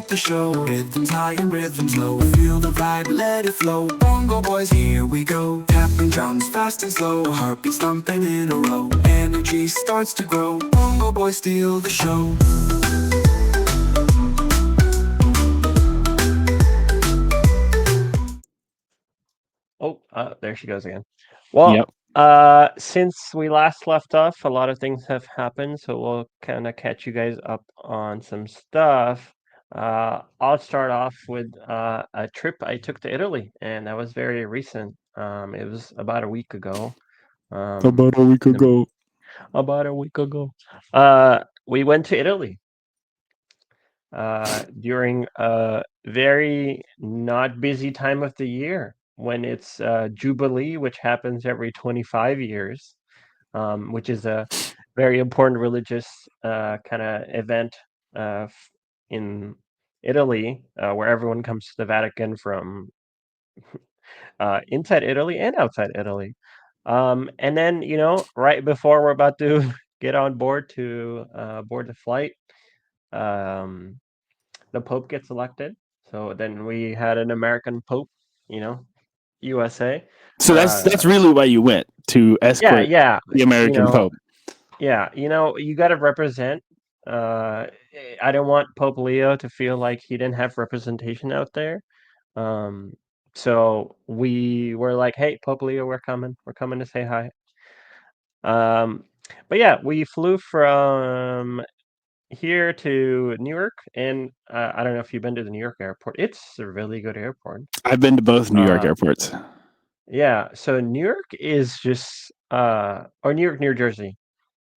start the show. Rhythms high and rhythms low. Feel the vibe, let it flow. Bongo boys, here we go. Tapping drums fast and slow. Heartbeats thumping in a row. Energy starts to grow. Bongo boys steal the show. Oh, there she goes again. Well, Yep. since we last left off, a lot of things have happened, so we'll kind of catch you guys up on some stuff. I'll start off with a trip I took to Italy, and that was very recent. It was about a week ago. About a week the- ago. about a week ago. We went to Italy during a very not busy time of the year when it's Jubilee, which happens every 25 years, which is a very important religious kind of event in Italy, where everyone comes to the Vatican from inside Italy and outside Italy. And then, right before we're about to get on board to board the flight, um, the Pope gets elected. So then we had an American Pope, USA. So that's really why you went to escort Yeah, the American Pope. yeah. You got to represent. I don't want Pope Leo to feel like he didn't have representation out there. Um, so we were like, "Hey, Pope Leo, we're coming. We're coming to say hi." Um, but yeah, we flew from here to Newark, and I don't know if you've been to the New York airport. It's a really good airport. I've been to both New York airports. Yeah, so Newark is just or Newark, New Jersey.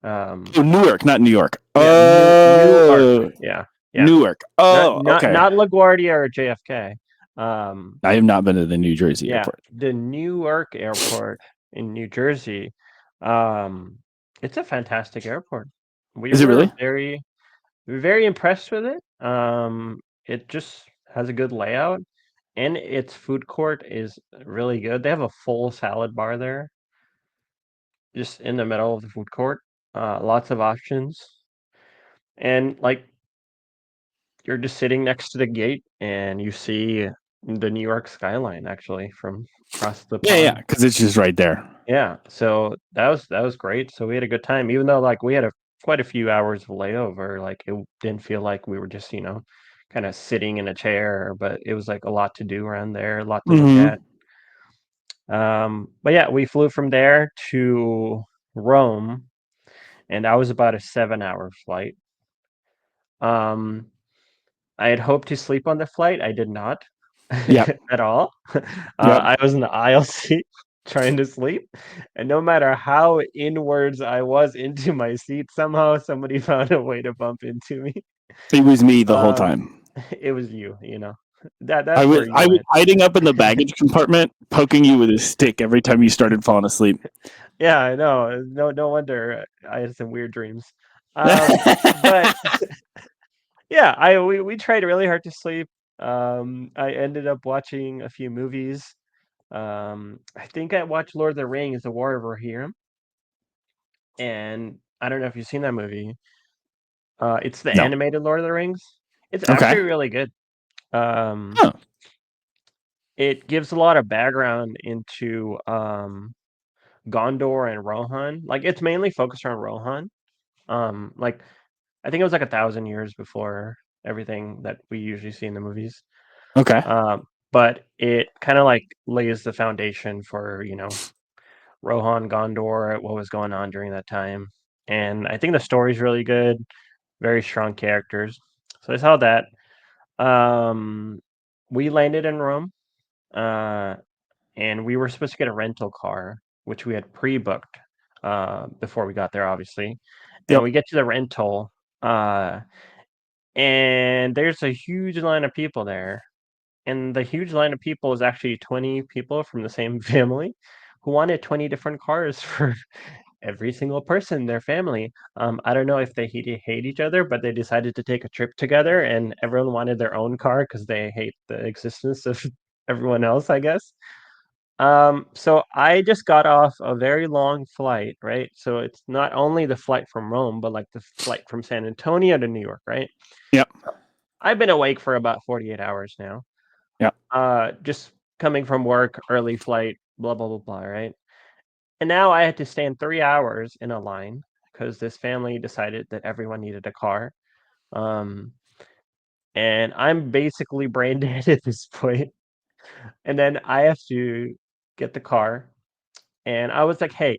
Newark, not New York. Newark. Yeah. Newark. Not Okay. not LaGuardia or JFK. I have not been to the New Jersey airport. The Newark airport in New Jersey. It's a fantastic airport. We Is it were really? very, very impressed with it. It just has a good layout, and its food court is really good. They have a full salad bar there, just in the middle of the food court. Lots of options, and like you're just sitting next to the gate, and you see the New York skyline actually from across the pond. Yeah, because it's just right there. Yeah, so that was great. So we had a good time, even though like we had quite a few hours of layover. Like it didn't feel like we were just kind of sitting in a chair, but it was like a lot to do around there, a lot to look at. But yeah, we flew from there to Rome, and that was about a 7-hour flight. I had hoped to sleep on the flight. I did not at all. I was in the aisle seat trying to sleep, and no matter how inwards I was into my seat, somehow somebody found a way to bump into me. It was me the whole time. It was you, that's I where you was went. hiding up in the baggage compartment, poking you with a stick every time you started falling asleep. Yeah, I know. No wonder I had some weird dreams. But yeah, we tried really hard to sleep. I ended up watching a few movies. I think I watched Lord of the Rings: The War of Rohirrim, and I don't know if you've seen that movie. It's the No. animated Lord of the Rings. It's Okay. actually really good. It gives a lot of background into Gondor and Rohan. Like it's mainly focused on Rohan. Like I think it was like 1,000 years before everything that we usually see in the movies. Okay. But it kind of like lays the foundation for Rohan, Gondor, what was going on during that time. And I think the story's really good, very strong characters. So I saw that. We landed in Rome, and we were supposed to get a rental car, which we had pre-booked before we got there, obviously. And we get to the rental, and there's a huge line of people there. And the huge line of people is actually 20 people from the same family who wanted 20 different cars for every single person in their family. I don't know if they hate each other, but they decided to take a trip together, and everyone wanted their own car because they hate the existence of everyone else, I guess. So I just got off a very long flight, right? So it's not only the flight from Rome, but like the flight from San Antonio to New York, right? Yep. I've been awake for about 48 hours now. Just coming from work, early flight, blah blah blah blah, right? And now I had to stand 3 hours in a line because this family decided that everyone needed a car. Um, and I'm basically brain dead at this point. And then I have to get the car. And I was like, hey,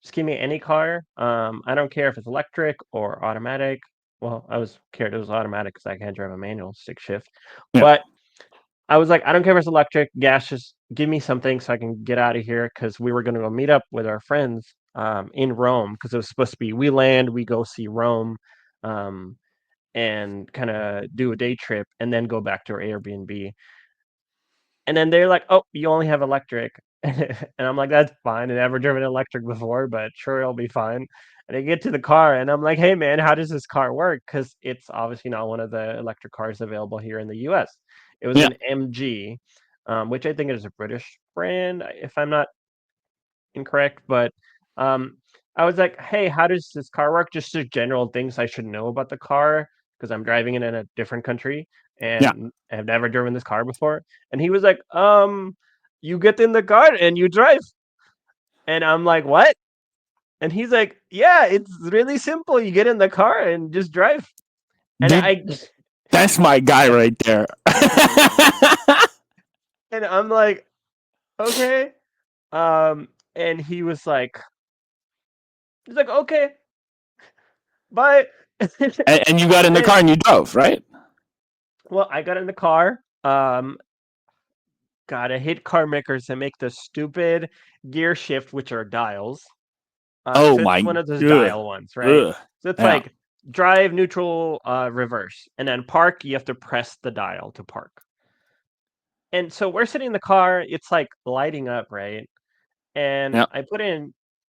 just give me any car. I don't care if it's electric or automatic. Well, I was scared it was automatic because I can't drive a manual stick shift. Yeah. But I was like, I don't care if it's electric, gas, just give me something so I can get out of here because we were going to go meet up with our friends in Rome because it was supposed to be we land, we go see Rome and kind of do a day trip and then go back to our Airbnb. And then they're like, "Oh, you only have electric." And I'm like, "That's fine. I've never driven electric before, but sure, it'll be fine." And I get to the car and I'm like, "Hey, man, how does this car work?" Because it's obviously not one of the electric cars available here in the US. It was Yeah. an MG, which I think is a British brand, if I'm not incorrect. But um, I was like, "Hey, how does this car work?" Just the general things I should know about the car because I'm driving it in a different country Yeah. and have never driven this car before. And he was like, you get in the car and you drive." And I'm like, "What?" And he's like, "Yeah, it's really simple. You get in the car and just drive." And Dude, that's my guy right there. and I'm like, "Okay." And he's like, "Okay, bye." And you got in the And car and you drove, right? well, I got in the car. God, I hate car makers that make the stupid gear shift, which are dials. Oh So it's my one of those ugh, dial ones, right? ugh. So it's Yeah. like drive, neutral, reverse, and then park. You have to press the dial to park. And so we're sitting in the car. It's like lighting up, right? And Yeah. I put in,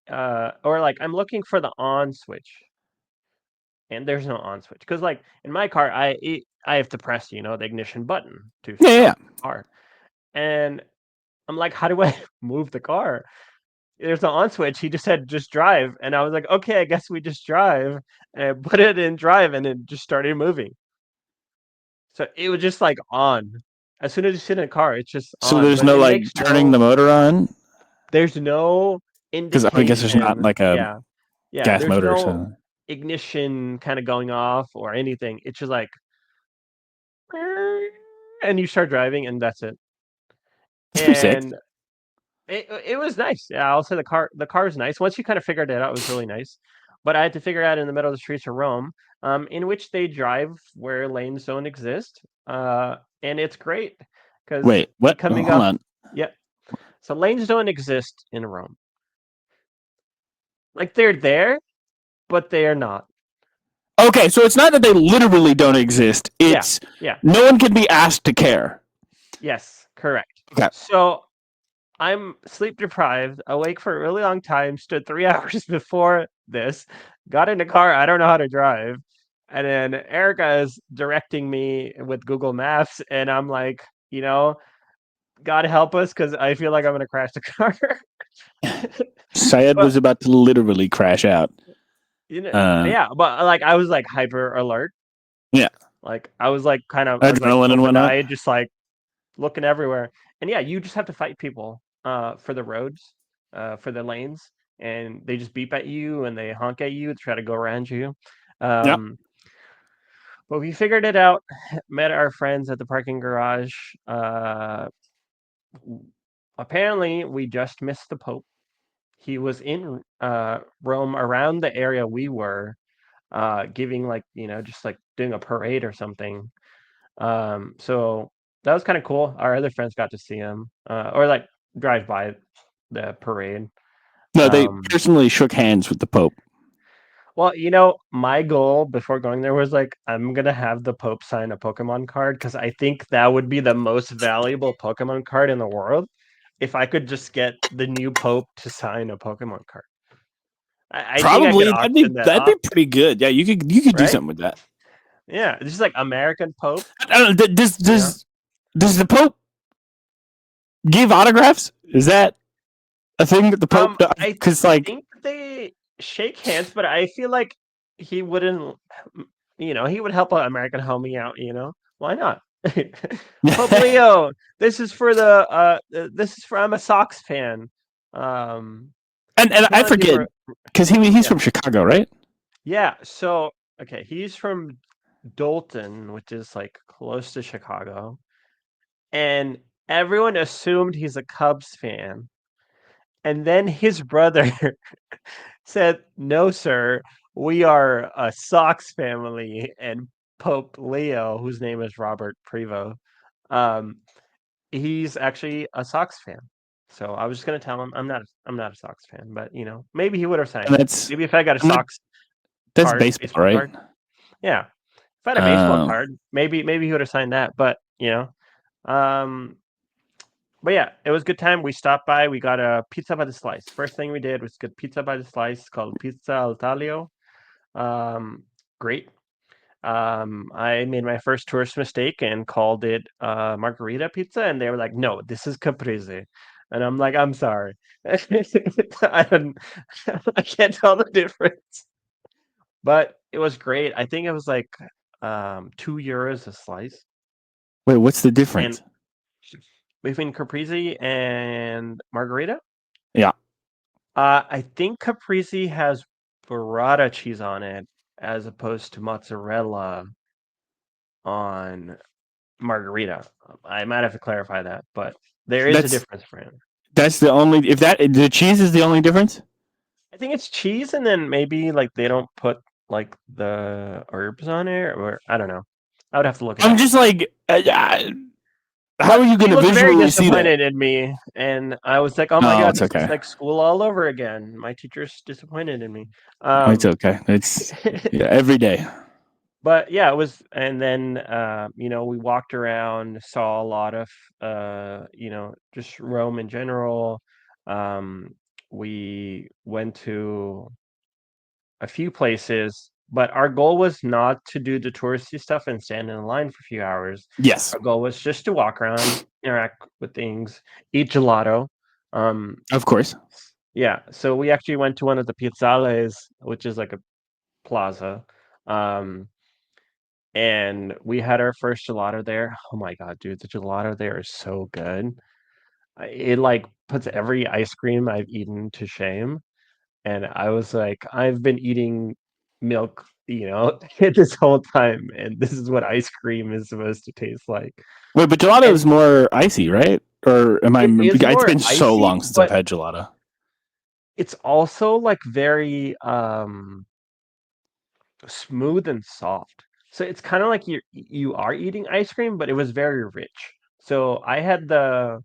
or like I'm looking for the on switch, and there's no on switch because like in my car, I have to press the ignition button to Yeah, yeah. start the car, and I'm like, how do I move the car? There's an on switch. He just said, just drive. And I was like, okay, I guess we just drive. And I put it in drive and it just started moving. So it was just like on. As soon as you sit in a car, it's just So on. there's But no it like makes turning the motor on there's no because I guess there's not indication. like a Yeah. Yeah. gas There's motor. no So ignition kind of going off or anything. It's just like, and you start driving and that's it. it's pretty sick. And it was nice. Yeah, I'll say the car is nice. Once you kind of figured it out, it was really nice. But I had to figure out in the middle of the streets of Rome, in which they drive where lanes don't exist. And it's great because Wait, what? Oh, coming hold off, on. yeah. So lanes don't exist in Rome. Like they're there, but they are not. Okay, so it's not that they literally don't exist. Yeah, It's yeah, no one can be asked to care. yes, correct. Okay. So I'm sleep deprived, awake for a really long time, stood 3 hours before this, got in the car, I don't know how to drive. And then Erica is directing me with Google Maps, and I'm like, God help us, because I feel like I'm gonna crash the car. Syed But was about to literally crash out. Uh, yeah, but like I was like hyper alert. yeah, Like I was like I was like adrenaline and open whatnot. eyed, just like looking everywhere. And yeah, you just have to fight people for the roads, for the lanes, and they just beep at you and they honk at you to try to go around you. Yeah. Um, but we figured it out. Met our friends at the parking garage. Apparently, we just missed the Pope. He was in Rome around the area we were, giving like just like doing a parade or something. So that was kind of cool. Our other friends got to see him, or like drive by the parade. No, they Um, personally shook hands with the Pope. well, my goal before going there was like, I'm gonna have the Pope sign a Pokemon card because I think that would be the most valuable Pokemon card in the world if I could just get the new Pope to sign a Pokemon card. I think I could Probably auction that that'd be off, pretty good. Yeah, you could do right? something with that. Yeah, just like American Pope, I don't know, you know. does the Pope give autographs? Is that a thing that the Pope does? I Because like, think they shake hands, but I feel like he wouldn't, he would help an American homie out. Why not? Pope Leo, this is for the this is for I'm a Sox fan. and I Talented forget because he's yeah. from Chicago, right? Yeah, so okay, he's from Dolton, which is like close to Chicago, and everyone assumed he's a Cubs fan. And then his brother said, "No, sir, we are a Sox family." And Pope Leo, whose name is Robert Prevost, um, he's actually a Sox fan. So I was just gonna tell him I'm not a Sox fan, but maybe he would have signed And it. Maybe if I got a and Sox that's baseball, baseball right? card. Yeah. If I had a baseball Um, card, maybe he would have signed that. But um, but yeah, it was a good time. We stopped by. We got a pizza by the slice. First thing we did was get pizza by the slice called Pizza al Taglio. Great. I made my first tourist mistake and called it margarita pizza, and they were like, "No, this is caprese," and I'm like, "I'm sorry, I don't, I can't tell the difference." But it was great. I think it was like €2 a slice, wait, what's the and difference? between caprese and margarita, Yeah, I think caprese has burrata cheese on it as opposed to mozzarella on margarita. I might have to clarify that, but there is a that's difference for him. that's the only. If that the cheese is the only difference. I think it's cheese, and then maybe like they don't put like the herbs on it, or I don't know. I would have to look it I'm up. just like, how are But you going he to looked very visually see that? disappointed in me, and I was like, "Oh my No, god, it's this is okay. like school all over again. My teacher's disappointed in me." It's okay. It's every day. But yeah, it was, and then we walked around, saw a lot of just Rome in general. Um, we went to a few places, but our goal was not to do the touristy stuff and stand in a line for a few hours. Yes, Our goal was just to walk around, interact with things, eat gelato. Um, of course. yeah, so we actually went to one of the piazzales, which is like a plaza. Um, and we had our first gelato there. Oh my god, dude, the gelato there is so good. It like puts every ice cream I've eaten to shame. And I was like, I've been eating milk, this whole time, and this is what ice cream is supposed to taste like. Wait, but gelato And is more icy, right? Or am I? it is It's more been so icy, long since I've but had gelato. it's also like very smooth and soft. So it's kind of like you are eating ice cream, but it was very rich. So I had the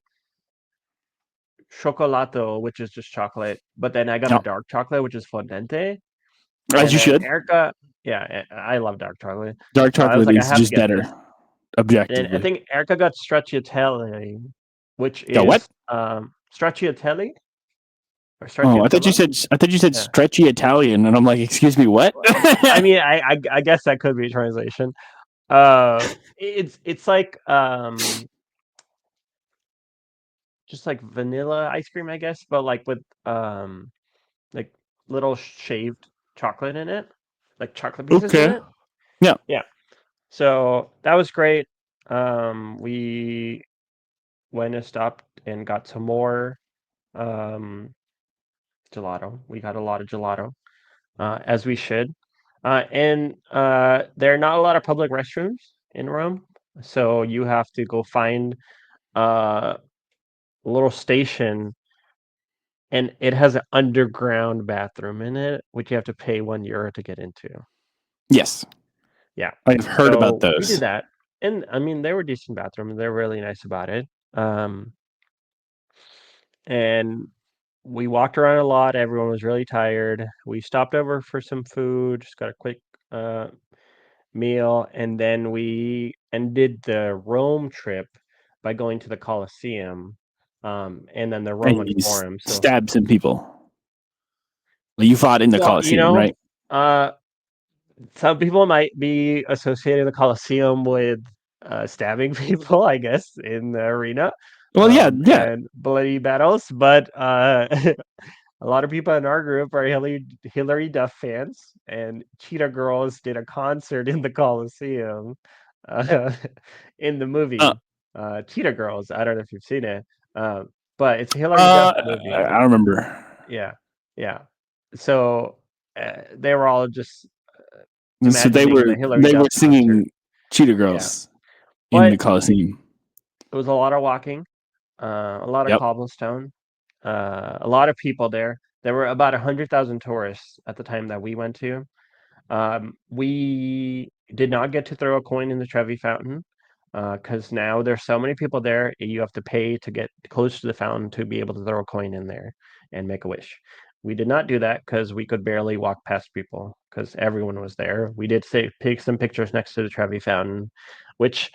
chocolato, which is just chocolate, but then I got the No, dark chocolate, which is fondente, as and you then should. Erica, yeah, I love dark chocolate, Dark so I was chocolate like, I is have to just get better, this. And I objectively. think Erica got stracciatelle, which Yeah, what? is stracciatelle or Oh, stracciatella. I thought you said Yeah. stretchy Italian, and I'm like, excuse me, what? I mean, I guess that could be a translation. It's like just like vanilla ice cream, I guess, but like with like little shaved chocolate in it, like chocolate pieces in Okay. it. Yeah. Yeah. So that was great. We went and stopped and got some more um, gelato. We got a lot of gelato, as we should. And there are not a lot of public restrooms in Rome, so you have to go find a little station, and it has an underground bathroom in it, which you have to pay €1 to get into. Yes, Yeah. I've heard about So we did those. that. And I mean, they were decent bathrooms. They're really nice about it. And we walked around a lot. Everyone was really tired. We stopped over for some food, just got a quick uh, meal, and then we ended the Rome trip by going to the Colosseum, and then the And Roman you Forum. So, stab some people. Well, you fought in the well, Colosseum, right? uh, some people might be associating the Colosseum with stabbing people, I guess, in the arena, Well, yeah, yeah. and bloody battles. But a lot of people in our group are Hillary Duff fans, and Cheetah Girls did a concert in the Coliseum. uh, in the Uh, movie Cheetah Girls. I don't know if you've seen it, but it's a Hilary Duff movie. I remember. Yeah, yeah. So they were all just So imagining the Hilary they were Duff concert. singing Cheetah Yeah, Girls in the but Coliseum. it was a lot of walking, a lot of Yep. cobblestone, a lot of people there. There were about 100,000 tourists at the time that we went to. We did not get to throw a coin in the Trevi Fountain because now there's so many people there. You have to pay to get close to the fountain to be able to throw a coin in there and make a wish. We did not do that because we could barely walk past people because everyone was there. We did take some pictures next to the Trevi Fountain, which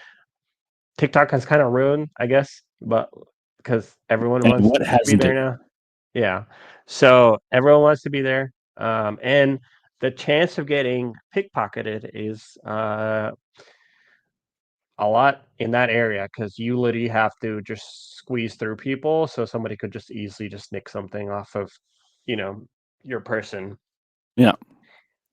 TikTok has kind of ruined, I guess, but because everyone And wants what to be hasn't there it? now. Yeah. So everyone wants to be there. And the chance of getting pickpocketed is a lot in that area because you literally have to just squeeze through people. So somebody could just easily just nick something off of, you know, your person. Yeah.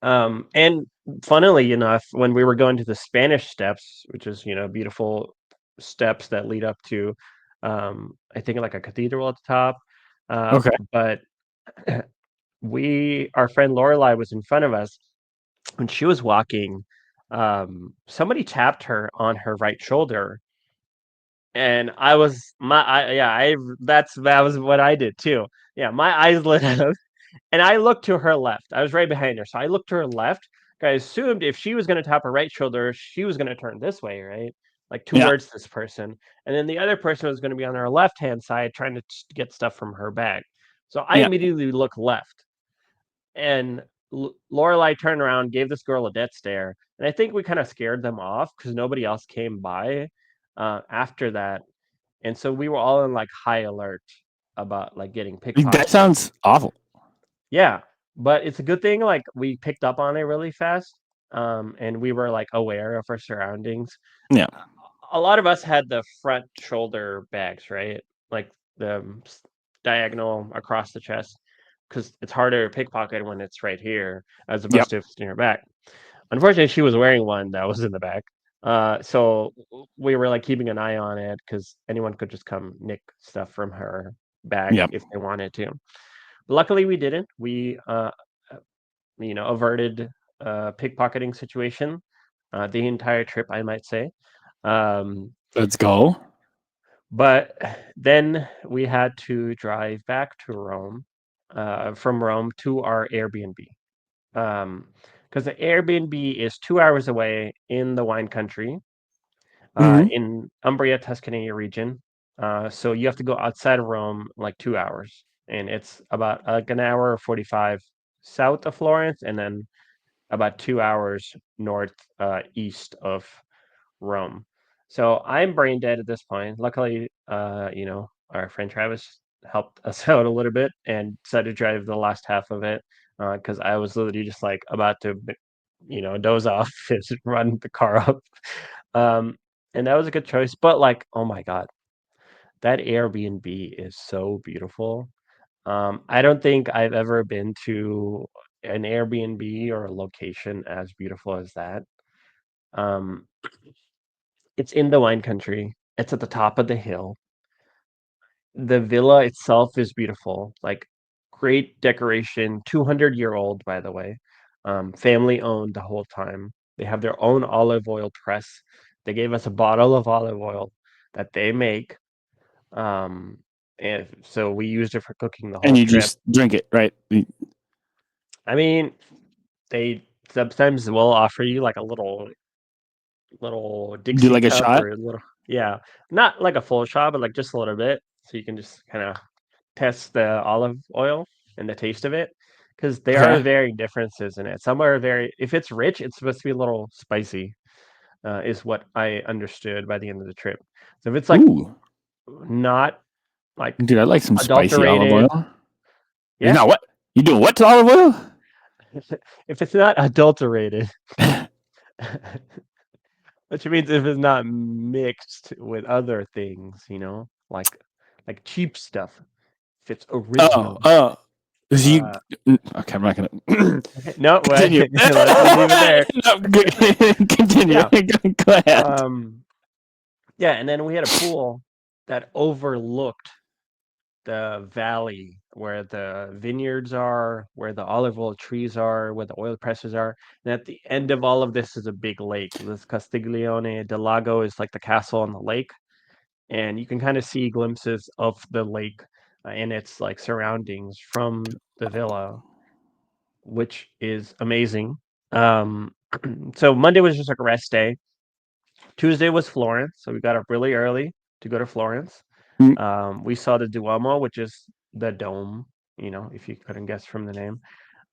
And funnily enough, when we were going to the Spanish Steps, which is, beautiful steps that lead up to, I think like a cathedral at the top. Okay. But our friend Lorelai was in front of us when she was walking. Somebody tapped her on her right shoulder, and that was what I did too. Yeah, my eyes lit up, and I looked to her left. I was right behind her, so I looked to her left. I assumed if she was going to tap her right shoulder, she was going to turn this way, right? Like Yeah. towards this person. And then the other person was going to be on her left hand side trying to get stuff from her bag. So I Yeah. immediately looked left. And Lorelai turned around, gave this girl a death stare. And I think we kind of scared them off because nobody else came by after that. And so we were all in like high alert about like getting That pickpocketed. sounds awful. Yeah, but it's a good thing, like, we picked up on it really fast, and we were, like, aware of our surroundings. Yeah. A lot of us had the front shoulder bags, right? Like, the, diagonal across the chest, because it's harder to pickpocket when it's right here as Yep. opposed to if it's in your back. Unfortunately, she was wearing one that was in the back, so we were, like, keeping an eye on it because anyone could just come nick stuff from her bag Yep. if they wanted to. Luckily, we didn't. We, averted a pickpocketing situation the entire trip, I might say. Let's go. But then we had to drive back to Rome, from Rome to our Airbnb. Because the Airbnb is 2 hours away in the wine country, Hmm. in Umbria, Tuscany region. So you have to go outside of Rome like 2 hours, and it's about like an hour or 45 south of Florence, and then about 2 hours north east of Rome. So I'm brain dead at this point. Luckily, our friend Travis helped us out a little bit and decided to drive the last half of it because I was literally just like about to, doze off, just run the car up. Um, and that was a good choice. But like, oh my God, that Airbnb is so beautiful. I don't think I've ever been to an Airbnb or a location as beautiful as that. Um, it's in the wine country. It's at the top of the hill. The villa itself is beautiful, like great decoration, 200-year-old, by the way. Family owned the whole time. They have their own olive oil press. They gave us a bottle of olive oil that they make. Um, and so we used it for cooking the And whole you trip. just drink it, right? I mean, they sometimes will offer you like a little Do Dixie like a cup shot. or a little, yeah, not like a full shot, but like just a little bit, so you can just kind of test the olive oil and the taste of it, because there are Okay. varying differences in it. Some are very, if it's rich, it's supposed to be a little spicy, is what I understood by the end of the trip. So if it's like Ooh, not like dude, I like some spicy olive adulterated, oil. It's yeah, not what you doing? What to olive oil? if it's not adulterated, which means if it's not mixed with other things, like cheap stuff. If it's Oh, original. oh. You okay? I'm not gonna No, continue. let's just leave it there. No, continue. Yeah. Go ahead. Yeah, and then we had a pool that overlooked the valley where the vineyards are, where the olive oil trees are, where the oil presses are. And at the end of all of this is a big lake. This Castiglione del Lago is like the castle on the lake. And you can kind of see glimpses of the lake and its like surroundings from the villa, which is amazing. So Monday was just like a rest day. Tuesday was Florence, so we got up really early to go to Florence. We saw the Duomo, which is the dome. If you couldn't guess from the name,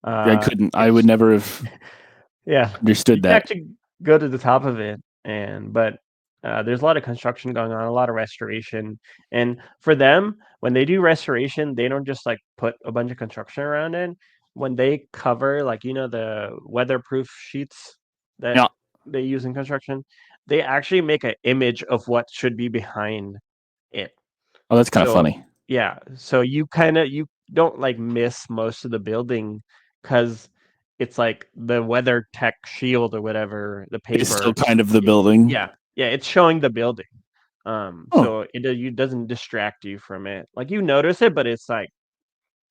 I couldn't. I would it's never have yeah. You understood can that. actually go to the top of it, but there's a lot of construction going on, a lot of restoration, and for them, when they do restoration, they don't just like put a bunch of construction around it. When they cover, like the weatherproof sheets that Yeah. they use in construction, they actually make an image of what should be behind it. Oh, that's kind of So funny. yeah, so you don't like miss most of the building because it's like the weather tech shield or whatever, the It's still paper. kind of the building. Yeah, it's showing the building. Oh, So it doesn't distract you from it. Like you notice it, but it's like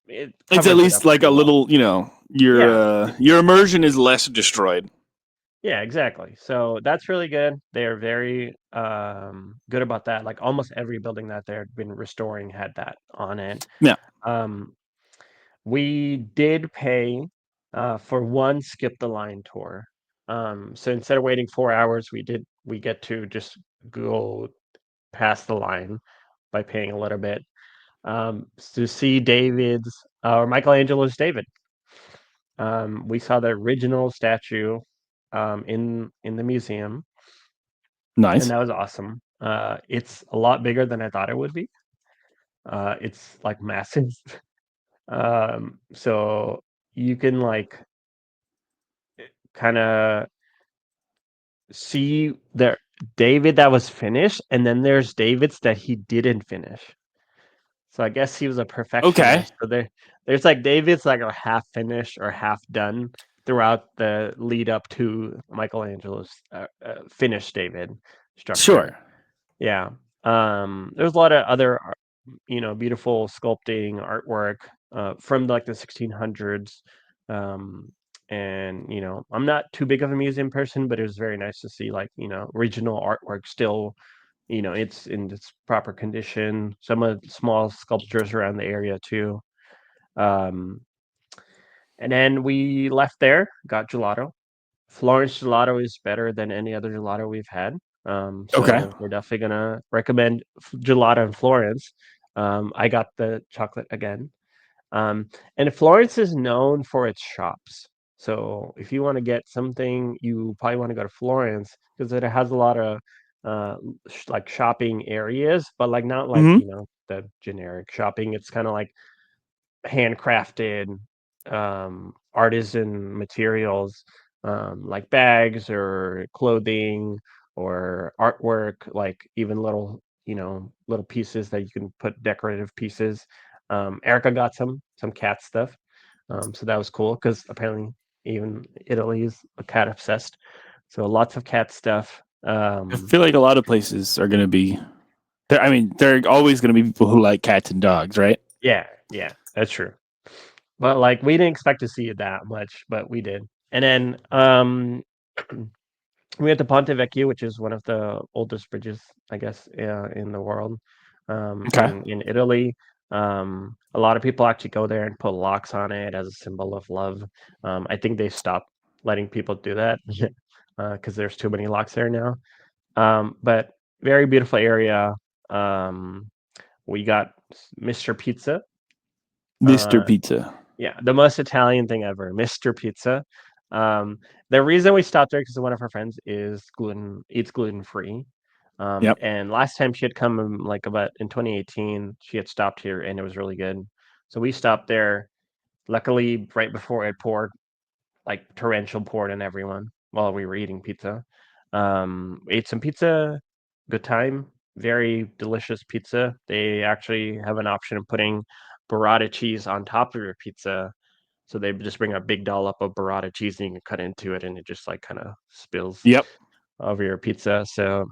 it it's at covers it least up like pretty a well. little. Yeah, Your immersion is less destroyed. yeah, exactly. So that's really good. They're very good about that. Like almost every building that they've been restoring had that on it. Yeah. Um, We did pay for one skip the line tour. So instead of waiting 4 hours, we get to just go past the line by paying a little bit to see David's or Michelangelo's David. We saw the original statue in the museum, and Nice. that was awesome. It's a lot bigger than I thought it would be. It's like massive. So you can like kind of see there David that was finished, and then there's David's that he didn't finish. So I guess he was a Okay. perfectionist. So there's like David's like a half finished or half done throughout the lead up to Michelangelo's finished David structure. Sure. Yeah. There's a lot of other beautiful sculpting artwork from like the 1600s. And I'm not too big of a museum person, but it was very nice to see like original artwork still. It's in its proper condition. Some of the small sculptures around the area too. Um, and then we left there, got gelato. Florence gelato is better than any other gelato we've had. Okay. So we're definitely gonna recommend gelato in Florence. I got the chocolate again. And Florence is known for its shops. So if you want to get something, you probably want to go to Florence because it has a lot of like shopping areas, but like not like Hmm. the generic shopping. It's kind of like handcrafted artisan materials like bags or clothing or artwork, like even little pieces that you can put decorative pieces. Erica got some cat stuff, so that was cool because apparently even Italy is a cat obsessed, so lots of cat stuff. I feel like a lot of places are going to be. I mean, there are always going to be people who like cats and dogs, right? Yeah, that's true. But like we didn't expect to see it that much, but we did. And then we went to Ponte Vecchio, which is one of the oldest bridges, I guess, in the world, Okay. in Italy. A lot of people actually go there and put locks on it as a symbol of love. I think they stopped letting people do that because there's too many locks there now. But very beautiful area. Um, we got Mr. Pizza. Mr. Uh, Pizza. Yeah, the most Italian thing ever, Mr. Pizza. The reason we stopped there because one of our friends eats gluten free. Yep. And last time she had come like about in 2018, she had stopped here and it was really good. So we stopped there. Luckily, right before it poured, like torrential poured on everyone while we were eating pizza. Ate some pizza, good time, very delicious pizza. They actually have an option of putting burrata cheese on top of your pizza. So they just bring a big dollop of burrata cheese and you can cut into it and it just like kind of spills Yep. over your pizza. So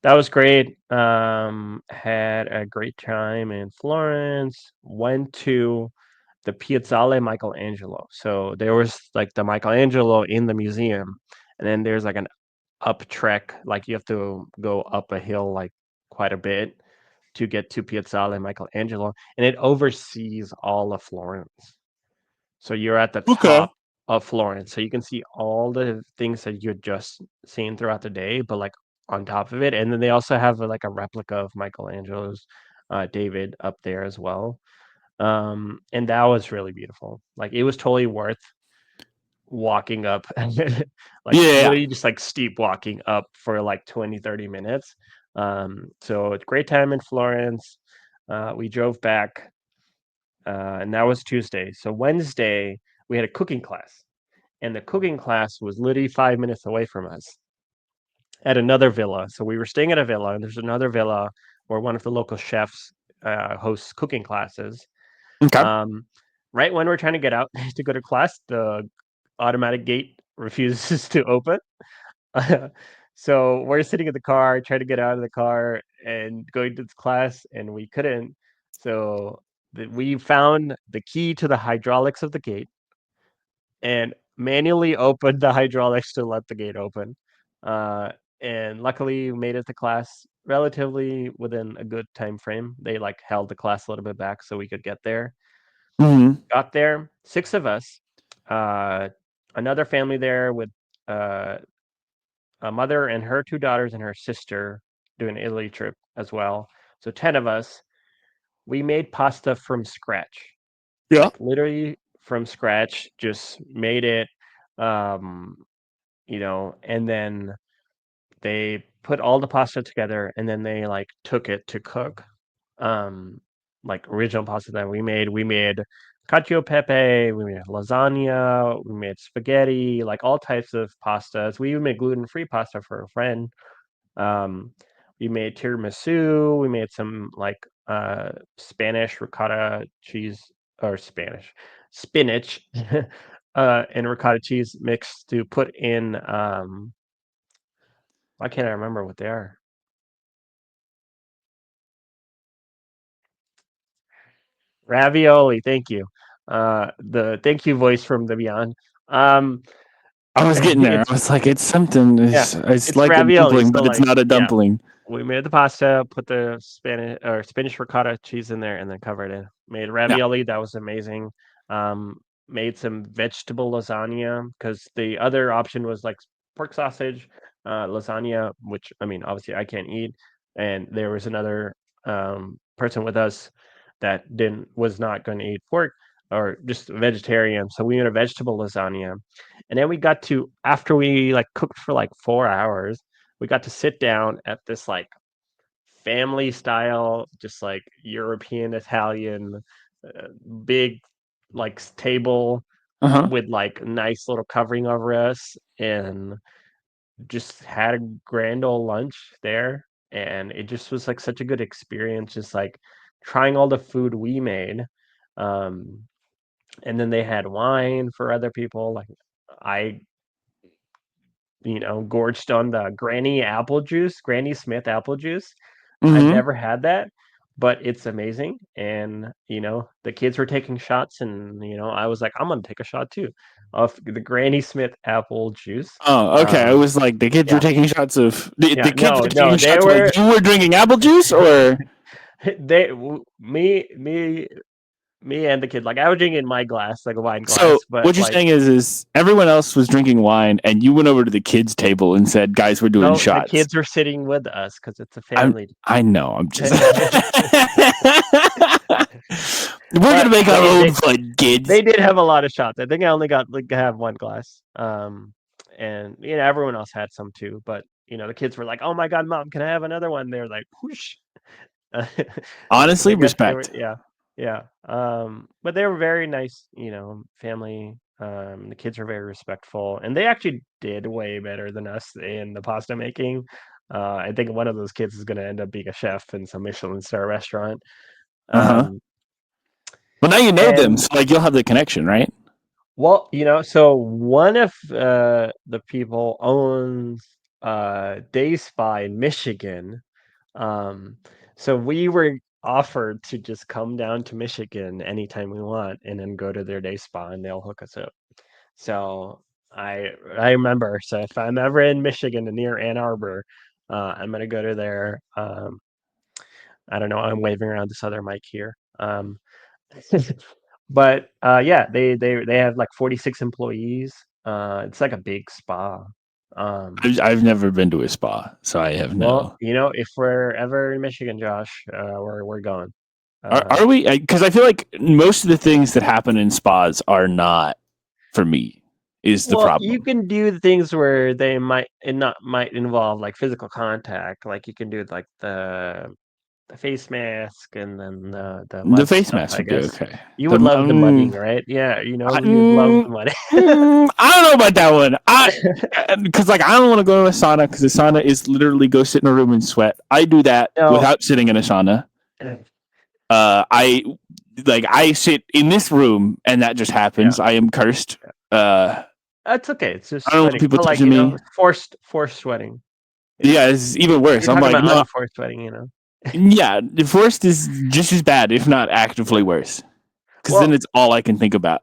that was great. Had a great time in Florence. Went to the Piazzale Michelangelo. So there was like the Michelangelo in the museum, and then there's like an up trek, like you have to go up a hill like quite a bit to get to Piazzale Michelangelo, and it oversees all of Florence. So you're at the Okay. top of Florence, so you can see all the things that you're just seeing throughout the day, but like on top of it. And then they also have like a replica of Michelangelo's David up there as well. And that was really beautiful. Like it was totally worth walking up like Yeah. literally just like steep walking up for like 20-30 minutes. So it's great time in Florence. We drove back and that was Tuesday. So Wednesday we had a cooking class, and the cooking class was literally 5 minutes away from us at another villa. So we were staying at a villa, and there's another villa where one of the local chefs hosts cooking classes. Okay. Right when we're trying to get out to go to class, the automatic gate refuses to open. So we're sitting in the car, trying to get out of the car and going to class, and we couldn't. So we found the key to the hydraulics of the gate and manually opened the hydraulics to let the gate open. And luckily, we made it to class relatively within a good time frame. They like held the class a little bit back so we could get there. Mm-hmm. Got there, 6 of us. Another family there with uh, a mother and her 2 daughters and her sister doing an Italy trip as well. So 10 of us. We made pasta from scratch, Yeah. like literally from scratch. Just made it, um, and then they put all the pasta together, and then they like took it to cook. Um, like original pasta that we made. We made cacio e pepe, we made lasagna, we made spaghetti, like all types of pastas. We even made gluten-free pasta for a friend. Um, we made tiramisu. We made some like Spanish ricotta cheese or spinach and ricotta cheese mixed to put in. Why can't I remember what they are? Ravioli. Thank you. The thank you voice from the beyond. Um, I was getting there. it's I was like, it's something. yeah, It's it's like a ravioli. dumpling, So but it's like not a yeah, dumpling. we made the pasta, put the Spanish ricotta cheese in there, and then covered it. Made Yeah. ravioli. That was amazing. Um, Made some vegetable lasagna because the other option was like pork sausage lasagna, which I mean, obviously I can't eat. And there was another person with us that was not going to eat pork or just vegetarian. So we made a vegetable lasagna, and then we got to after we like cooked for like 4 hours, we got to sit down at this like family style, just like European Italian, big like table Uh huh. with like nice little covering over us, and just had a grand old lunch there. And it just was like such a good experience, just like trying all the food we made. Um, and then they had wine for other people. Like I gorged on the Granny Smith apple juice. I've Mm-hmm. never had that, but it's amazing. And, the kids were taking shots, and, I was like, I'm going to take a shot too of the Granny Smith apple juice. Oh, okay. I was like, the kids were Yeah. taking shots of Yeah. the kids No, were no, taking they shots while were, you were drinking apple juice, or me and the kid, like I was drinking my glass, like a wine glass, so but what you're like, saying is everyone else was drinking wine, and you went over to the kids' table and said, "Guys, we're doing no, the shots." kids were sitting with us because it's a I'm, family. I know. I'm just. We're gonna But make our own fun, kids. they did have a lot of shots. I think I only got like have one glass. And everyone else had some too. But the kids were like, "Oh my god, mom, can I have another one?" They're like, "Whoosh." Because I Honestly, guess they were, respect. yeah, yeah. But they were very nice, family. The kids were very respectful, and they actually did way better than us in the pasta making. I think one of those kids is going to end up being a chef in some Michelin star restaurant. Uh huh. Um, Well, now you know them, And so like you'll have the connection, right? well, so one of the people owns Day Spa in Michigan. Um, so we were offered to just come down to Michigan anytime we want and then go to their day spa and they'll hook us up. So I remember. So if I'm ever in Michigan near Ann Arbor, I'm gonna go to there. I don't know. I'm waving around this other mic here. But yeah, they have like 46 employees. It's like a big spa. I've never been to a spa, so I have Well, no. if we're ever in Michigan, Josh, we're going. Are we? Because I feel like most of the things that happen in spas are not for me. Is the Well, you problem? can do the things where they might involve like physical contact, like you can do like the face mask and then the The mud face stuff, mask I would be guess. okay. You The would love the mudding, right? Yeah, you'd love the mudding. I don't know about that one. Because like I don't want to go to a sauna because a sauna is literally go sit in a room and sweat. I do that No. without sitting in a sauna. I sit in this room and that just happens. Yeah. I am cursed. That's okay. It's just I don't want sweating. people But like, touching me. forced sweating. Yeah, it's even worse. You're I'm talking like, about no, unforced sweating. yeah, the forced is just as bad, if not actively worse. Because then Well, it's all I can think about,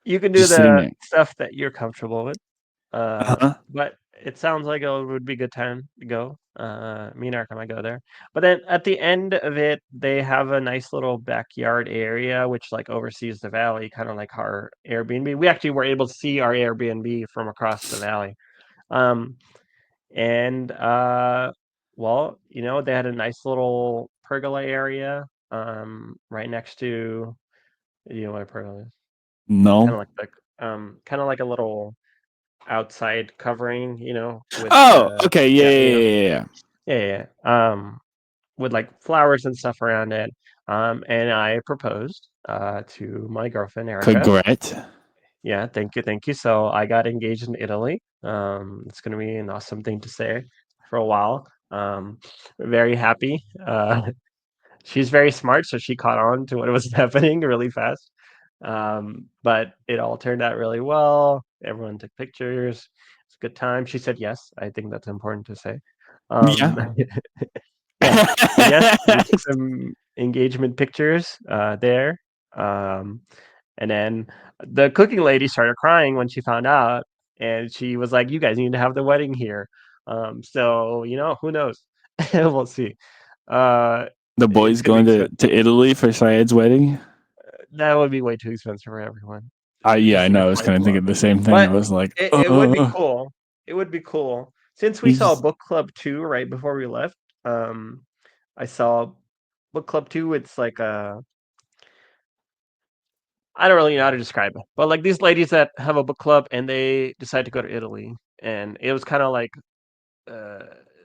you can do just sitting the there. stuff that you're comfortable with. Uh-huh. But it sounds like it would be a good time to go. Me and Erica might go there. But then at the end of it, they have a nice little backyard area which like oversees the valley, kind of like our Airbnb. We actually were able to see our Airbnb from across the valley. Um, and well, they had a nice little pergola area right next to, you know what a pergola is? Kind No. of like kind of like a little outside covering, with Oh, okay. Yeah, yeah, yeah, yeah, yeah. yeah, yeah, with like flowers and stuff around it. And I proposed to my girlfriend Erica. Congrats. Yeah, thank you, thank you. So I got engaged in Italy. It's gonna be an awesome thing to say for a while. Very happy. She's very smart, so she caught on to what was happening really fast. But it all turned out really well. Everyone took pictures. It's a good time. She said yes. I think that's important to say. Yeah. Um, yeah, she said yes. We took some engagement pictures there. Um, and then the cooking lady started crying when she found out, and she was like, "You guys need to have the wedding here." So who knows? We'll see. Uh, The it's boys gonna be going expensive. to Italy for Syed's wedding. That would be way too expensive for everyone, Yeah, just I to know. get I was kind flights of thinking alone. the same thing. I But was like, it would be cool. It would be cool. Since we saw he's Book Club 2 right before we left, um, I saw Book Club 2. It's like I don't really know how to describe it, but like these ladies that have a book club and they decide to go to Italy, and it was kind of like uh,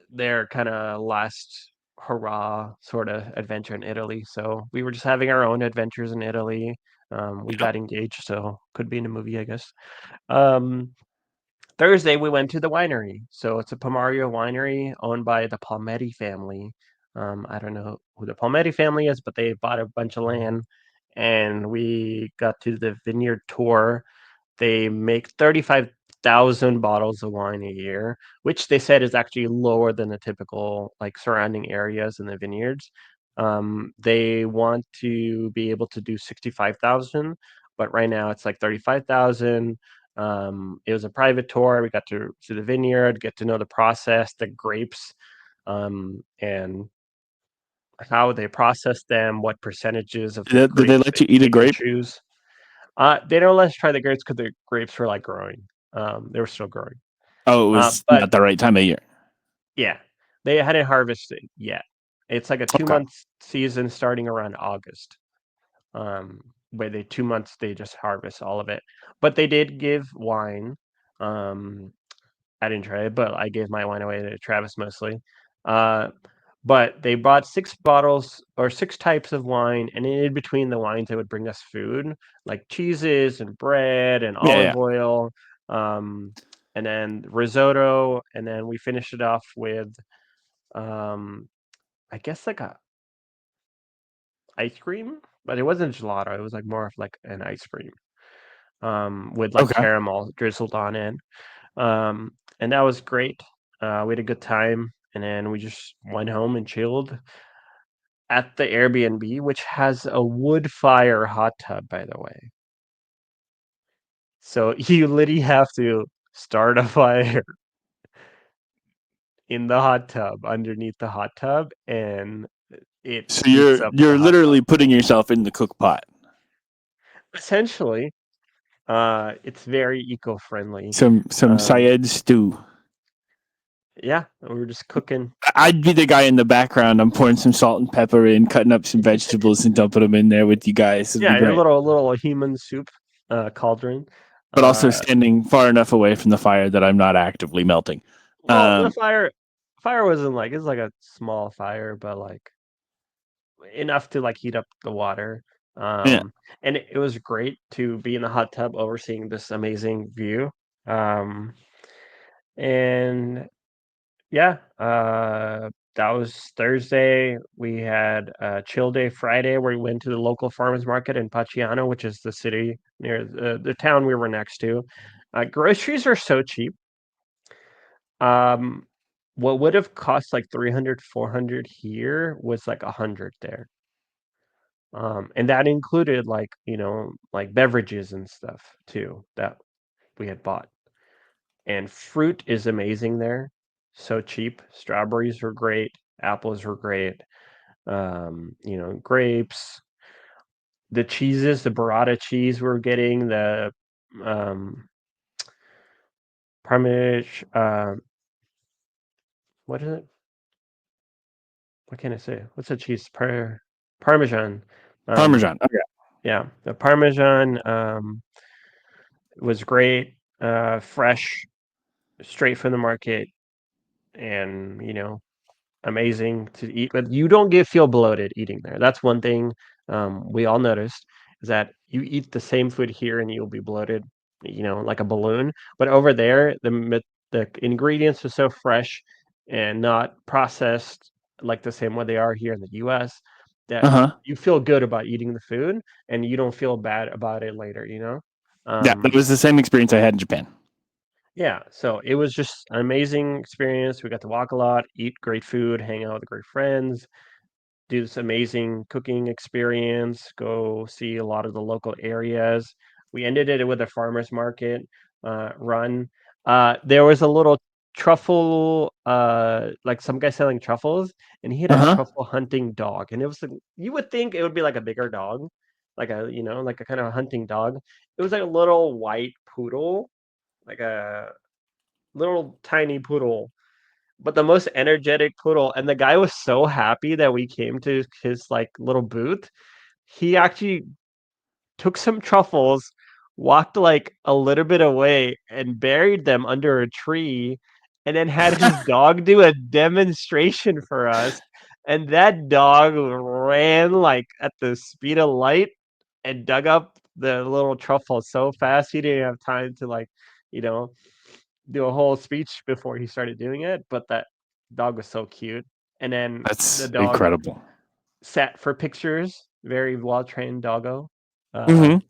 their kind of last hurrah sort of adventure in Italy. So we were just having our own adventures in Italy. We yep. got engaged, so could be in a movie, I guess. Um, Thursday, we went to the winery. So it's a Pomario winery owned by the Palmetti family. I don't know who the Palmetti family is, but they bought a bunch of land, and we got to the vineyard tour. They make 35,000 bottles of wine a year, which they said is actually lower than the typical like surrounding areas in the vineyards. They want to be able to do 65,000, but right now it's like 35,000. It was a private tour. We got to see the vineyard, get to know the process, the grapes, and how they process them, what percentages of Did they grapes let they you eat a pick and grape? choose. They don't let us try the grapes because the grapes were like growing. They were still growing. Oh, it was But not the right time of year. yeah, they hadn't harvested yet. It's like a two Okay. month season starting around August. Where they 2 months they just harvest all of it. But they did give wine. Um, I didn't try it, but I gave my wine away to Travis mostly. Uh, but they bought 6 bottles or 6 types of wine, and in between the wines, they would bring us food like cheeses and bread and Yeah, yeah. olive oil, um, and then risotto, and then we finished it off with, um, I guess like a ice cream, but it wasn't gelato. It was like more of like an ice cream, with like Okay. caramel drizzled on it. And that was great. We had a good time, and then we just went home and chilled at the Airbnb, which has a wood fire hot tub, by the way. So you literally have to start a fire in the hot tub, underneath the hot tub, and it So heats up the you're hot tub. literally putting yourself in the cook pot. Essentially, it's very eco-friendly. Some Um, Syed stew. yeah, we were just cooking. I'd be the guy in the background. I'm pouring some salt and pepper in, cutting up some vegetables, and dumping them in there with you guys. It'd be Yeah, your great. little human soup cauldron. But also Uh, standing far enough away from the fire that I'm not actively melting. well, the Um, fire wasn't like it's like a small fire, but like enough to like heat up the water. yeah. And it was great to be in the hot tub overseeing this amazing view. And yeah, that was Thursday. We had a chill day Friday where we went to the local farmers market in Paciano, which is the city near the town we were next to. Groceries are so cheap. Um, what would have cost like 300, 400 here was like 100 there. And that included like, like beverages and stuff too that we had bought. And fruit is amazing there. So cheap. Strawberries were great. Apples were great. Grapes. The cheeses, the burrata cheese we're getting, the um parmage what is it? What can I say? What's the cheese? Parmesan. Um Parmesan. Okay. yeah, the parmesan was great, fresh, straight from the market, and amazing to eat. But you don't feel bloated eating there. That's one thing we all noticed is that you eat the same food here and you'll be bloated, like a balloon. But over there, the ingredients are so fresh and not processed like the same way they are here in the U.S. Uh that huh. you feel good about eating the food and you don't feel bad about it later. Yeah, that Um, was the same experience I had in Japan. yeah, so it was just an amazing experience. We got to walk a lot, eat great food, hang out with great friends, do this amazing cooking experience, go see a lot of the local areas. We ended it with a farmer's market run. There was a little truffle, like some guy selling truffles, and he had Uh a huh. truffle hunting dog. And it was like, you would think it would be like a bigger dog, like a kind of hunting dog. It was like a little white poodle, like a little tiny poodle, but the most energetic poodle. And the guy was so happy that we came to his like little booth. He actually took some truffles, walked like a little bit away, and buried them under a tree, and then had his dog do a demonstration for us. And that dog ran like at the speed of light and dug up the little truffle so fast he didn't have time to like, you know, do a whole speech before he started doing it, but that dog was so cute. And then the That's dog incredible. sat for pictures, very well trained doggo. Uh, Mm-hmm.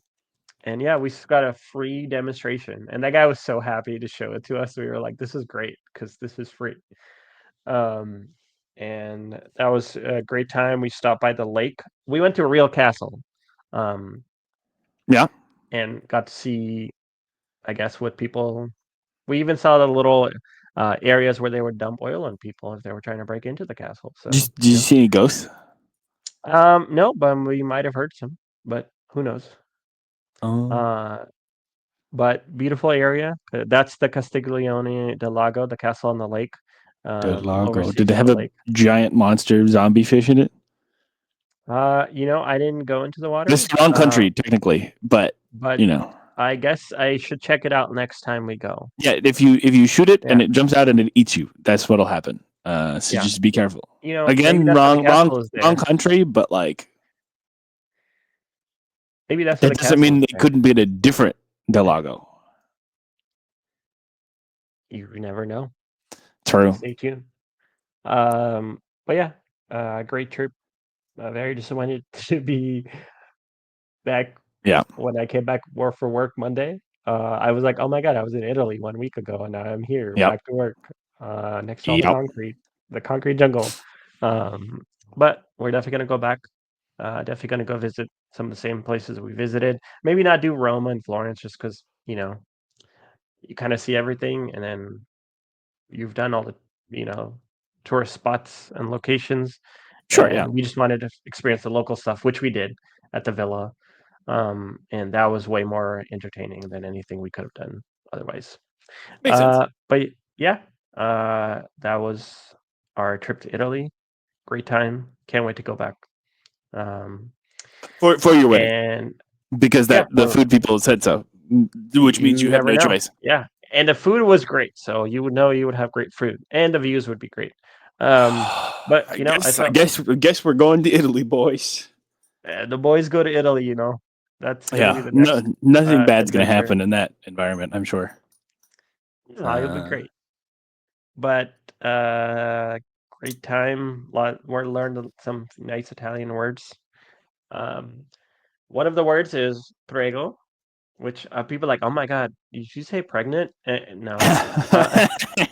and yeah, we got a free demonstration, and that guy was so happy to show it to us. We were like, "This is great because this is free." Um, and that was a great time. We stopped by the lake. We went to a real castle, um, Yeah. and got to see, I guess, what people. We even saw the little areas where they would dump oil on people if they were trying to break into the castle. So, Did you see any ghosts? no, but we might have heard some, but who knows? Oh, Uh, but beautiful area. That's the Castiglione del Lago, the castle on the lake, the Lago. Did oversees they have the a lake. giant monster zombie fish in it? I didn't go into the It's water, the wrong country technically, but but you know, I guess I should check it out next time we go. yeah. If you shoot it and Yeah, it jumps out and it eats you, that's what'll happen. So yeah. just be careful. Maybe Again, that's what the wrong castle is wrong there. country, but like Maybe that's what that the doesn't castle mean is they there. couldn't be in a different Delago. You never know. True. Stay tuned. But yeah, great trip. Very disappointed to be back Yeah. when I came back for work Monday. I was like, oh my god, I was in Italy 1 week ago, and now I'm here Yep. back to work next to all Yep. the concrete jungle. But we're definitely gonna go back. Definitely gonna go visit some of the same places we visited. Maybe not do Roma and Florence just because you kind of see everything, and then you've done all the tourist spots and locations, Sure. Yeah. and we just wanted to experience the local stuff, which we did at the villa. And that was way more entertaining than anything we could have done otherwise. Makes sense. But yeah, that was our trip to Italy. Great time. Can't wait to go back. For your wedding, And because yeah, the food people said so, which means you had never no know. choice. Yeah, and the food was great, so you would know you would have great food, and the views would be great. But I I thought guess we're going to Italy, boys. the boys go to Italy. That's gonna be Yeah. the No, next nothing bad's gonna adventure. happen in that environment, I'm sure. It'll be great. But great time. We learned some nice Italian words. One of the words is prego, which people are like, oh my god, did you say pregnant? No,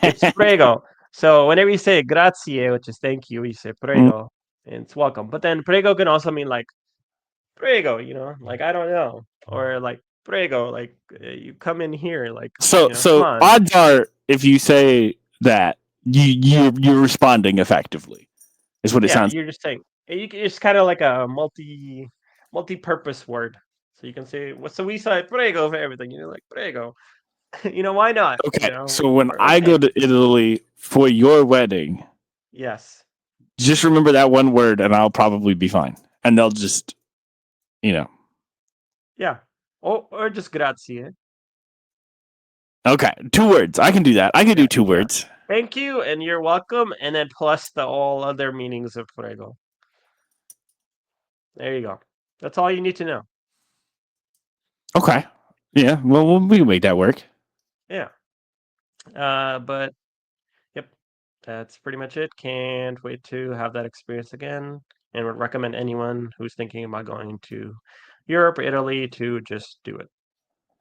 it's prego. So whenever you say grazie, which is thank you, you say prego, and it's welcome. But then prego can also mean like prego, like I don't know, or like prego, like you come in here, like come So on. odds are, if you say that, you're responding effectively. Is what it Yeah, sounds. you're just saying it's kind of like a multi-purpose word. So you can say, "Well, so we say prego for everything." Like prego. Why not? Okay, so when Or I go thanks. to Italy for your wedding, Yes. just remember that one word, and I'll probably be fine. And they'll just, Yeah. Or just grazie. Okay, 2 words. I can do that. I can do 2 words. Thank you, and you're welcome, and then plus the all other meanings of prego. There you go. That's all you need to know. Okay. Yeah. Well, we can make that work. Yeah. But yep, that's pretty much it. Can't wait to have that experience again, and would recommend anyone who's thinking about going to Europe or Italy to just do it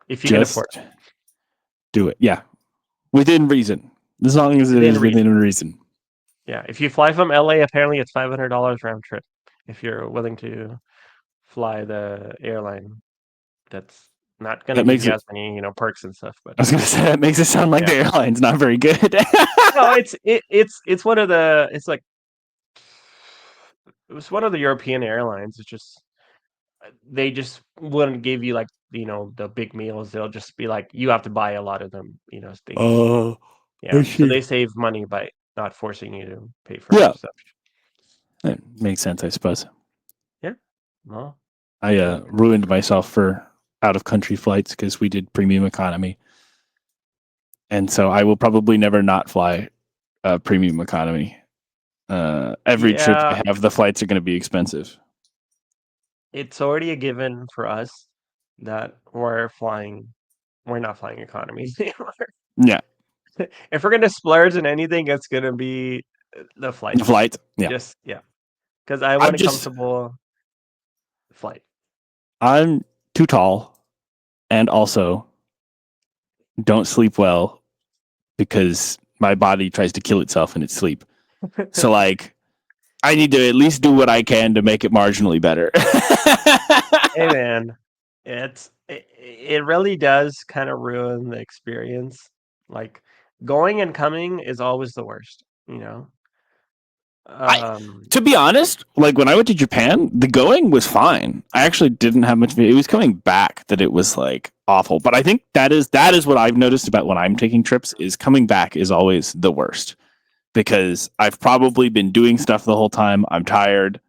if you can afford Just do it. Yeah, within reason. As long as it within is within reason. Yeah, if you fly from LA, apparently it's $500 round trip. If you're willing to fly the airline, that's not going to That give makes you it. as many, perks and stuff. But I was gonna say that makes it sound like yeah, the airline's not very good. no, it's one of the it's like it was one of the European airlines. It's just they just wouldn't give you like the big meals. They'll just be like you have to buy a lot of them. Things. Oh, Yeah, so see. they save money by not forcing you to pay for Yeah, stuff. that makes sense, I suppose. Yeah, well, I ruined myself for out of country flights because we did premium economy, and so I will probably never not fly premium economy. Every trip yeah, I have, the flights are going to be expensive. it's already a given for us that we're not flying economy anymore. Yeah, If we're gonna splurge in anything, it's gonna be the the flights. flights. Yeah, Just because I I'm want a just comfortable flight. I'm too tall, and also don't sleep well because my body tries to kill itself in its sleep. So like, I need to at least do what I can to make it marginally better. Hey man, it really does kind of ruin the experience. Like going and coming is always the worst, you know. I, Um, to be honest, like when I went to Japan, the going was fine. I actually didn't have much. It was coming back that it was like awful. But I think that is what I've noticed about when I'm taking trips is coming back is always the worst because I've probably been doing stuff the whole time. I'm tired.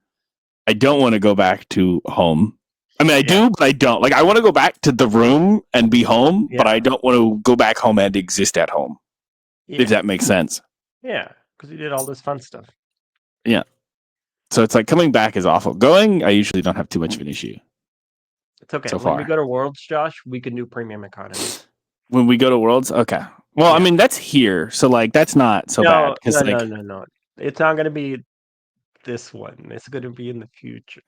I don't want to go back to home. I mean, I do, but I don't. Like, I want to go back to the room and be home, but I don't want to go back home and exist at home. If that makes sense. Yeah, because you did all this fun stuff. Yeah. So it's like coming back is awful. Going, I usually don't have too much of an issue. It's okay. So When far. we go to Worlds, Josh, we can do premium economy. When we go to Worlds, okay. Well, I mean that's here, so like that's not so bad because no. It's not gonna be this one. It's gonna be in the future.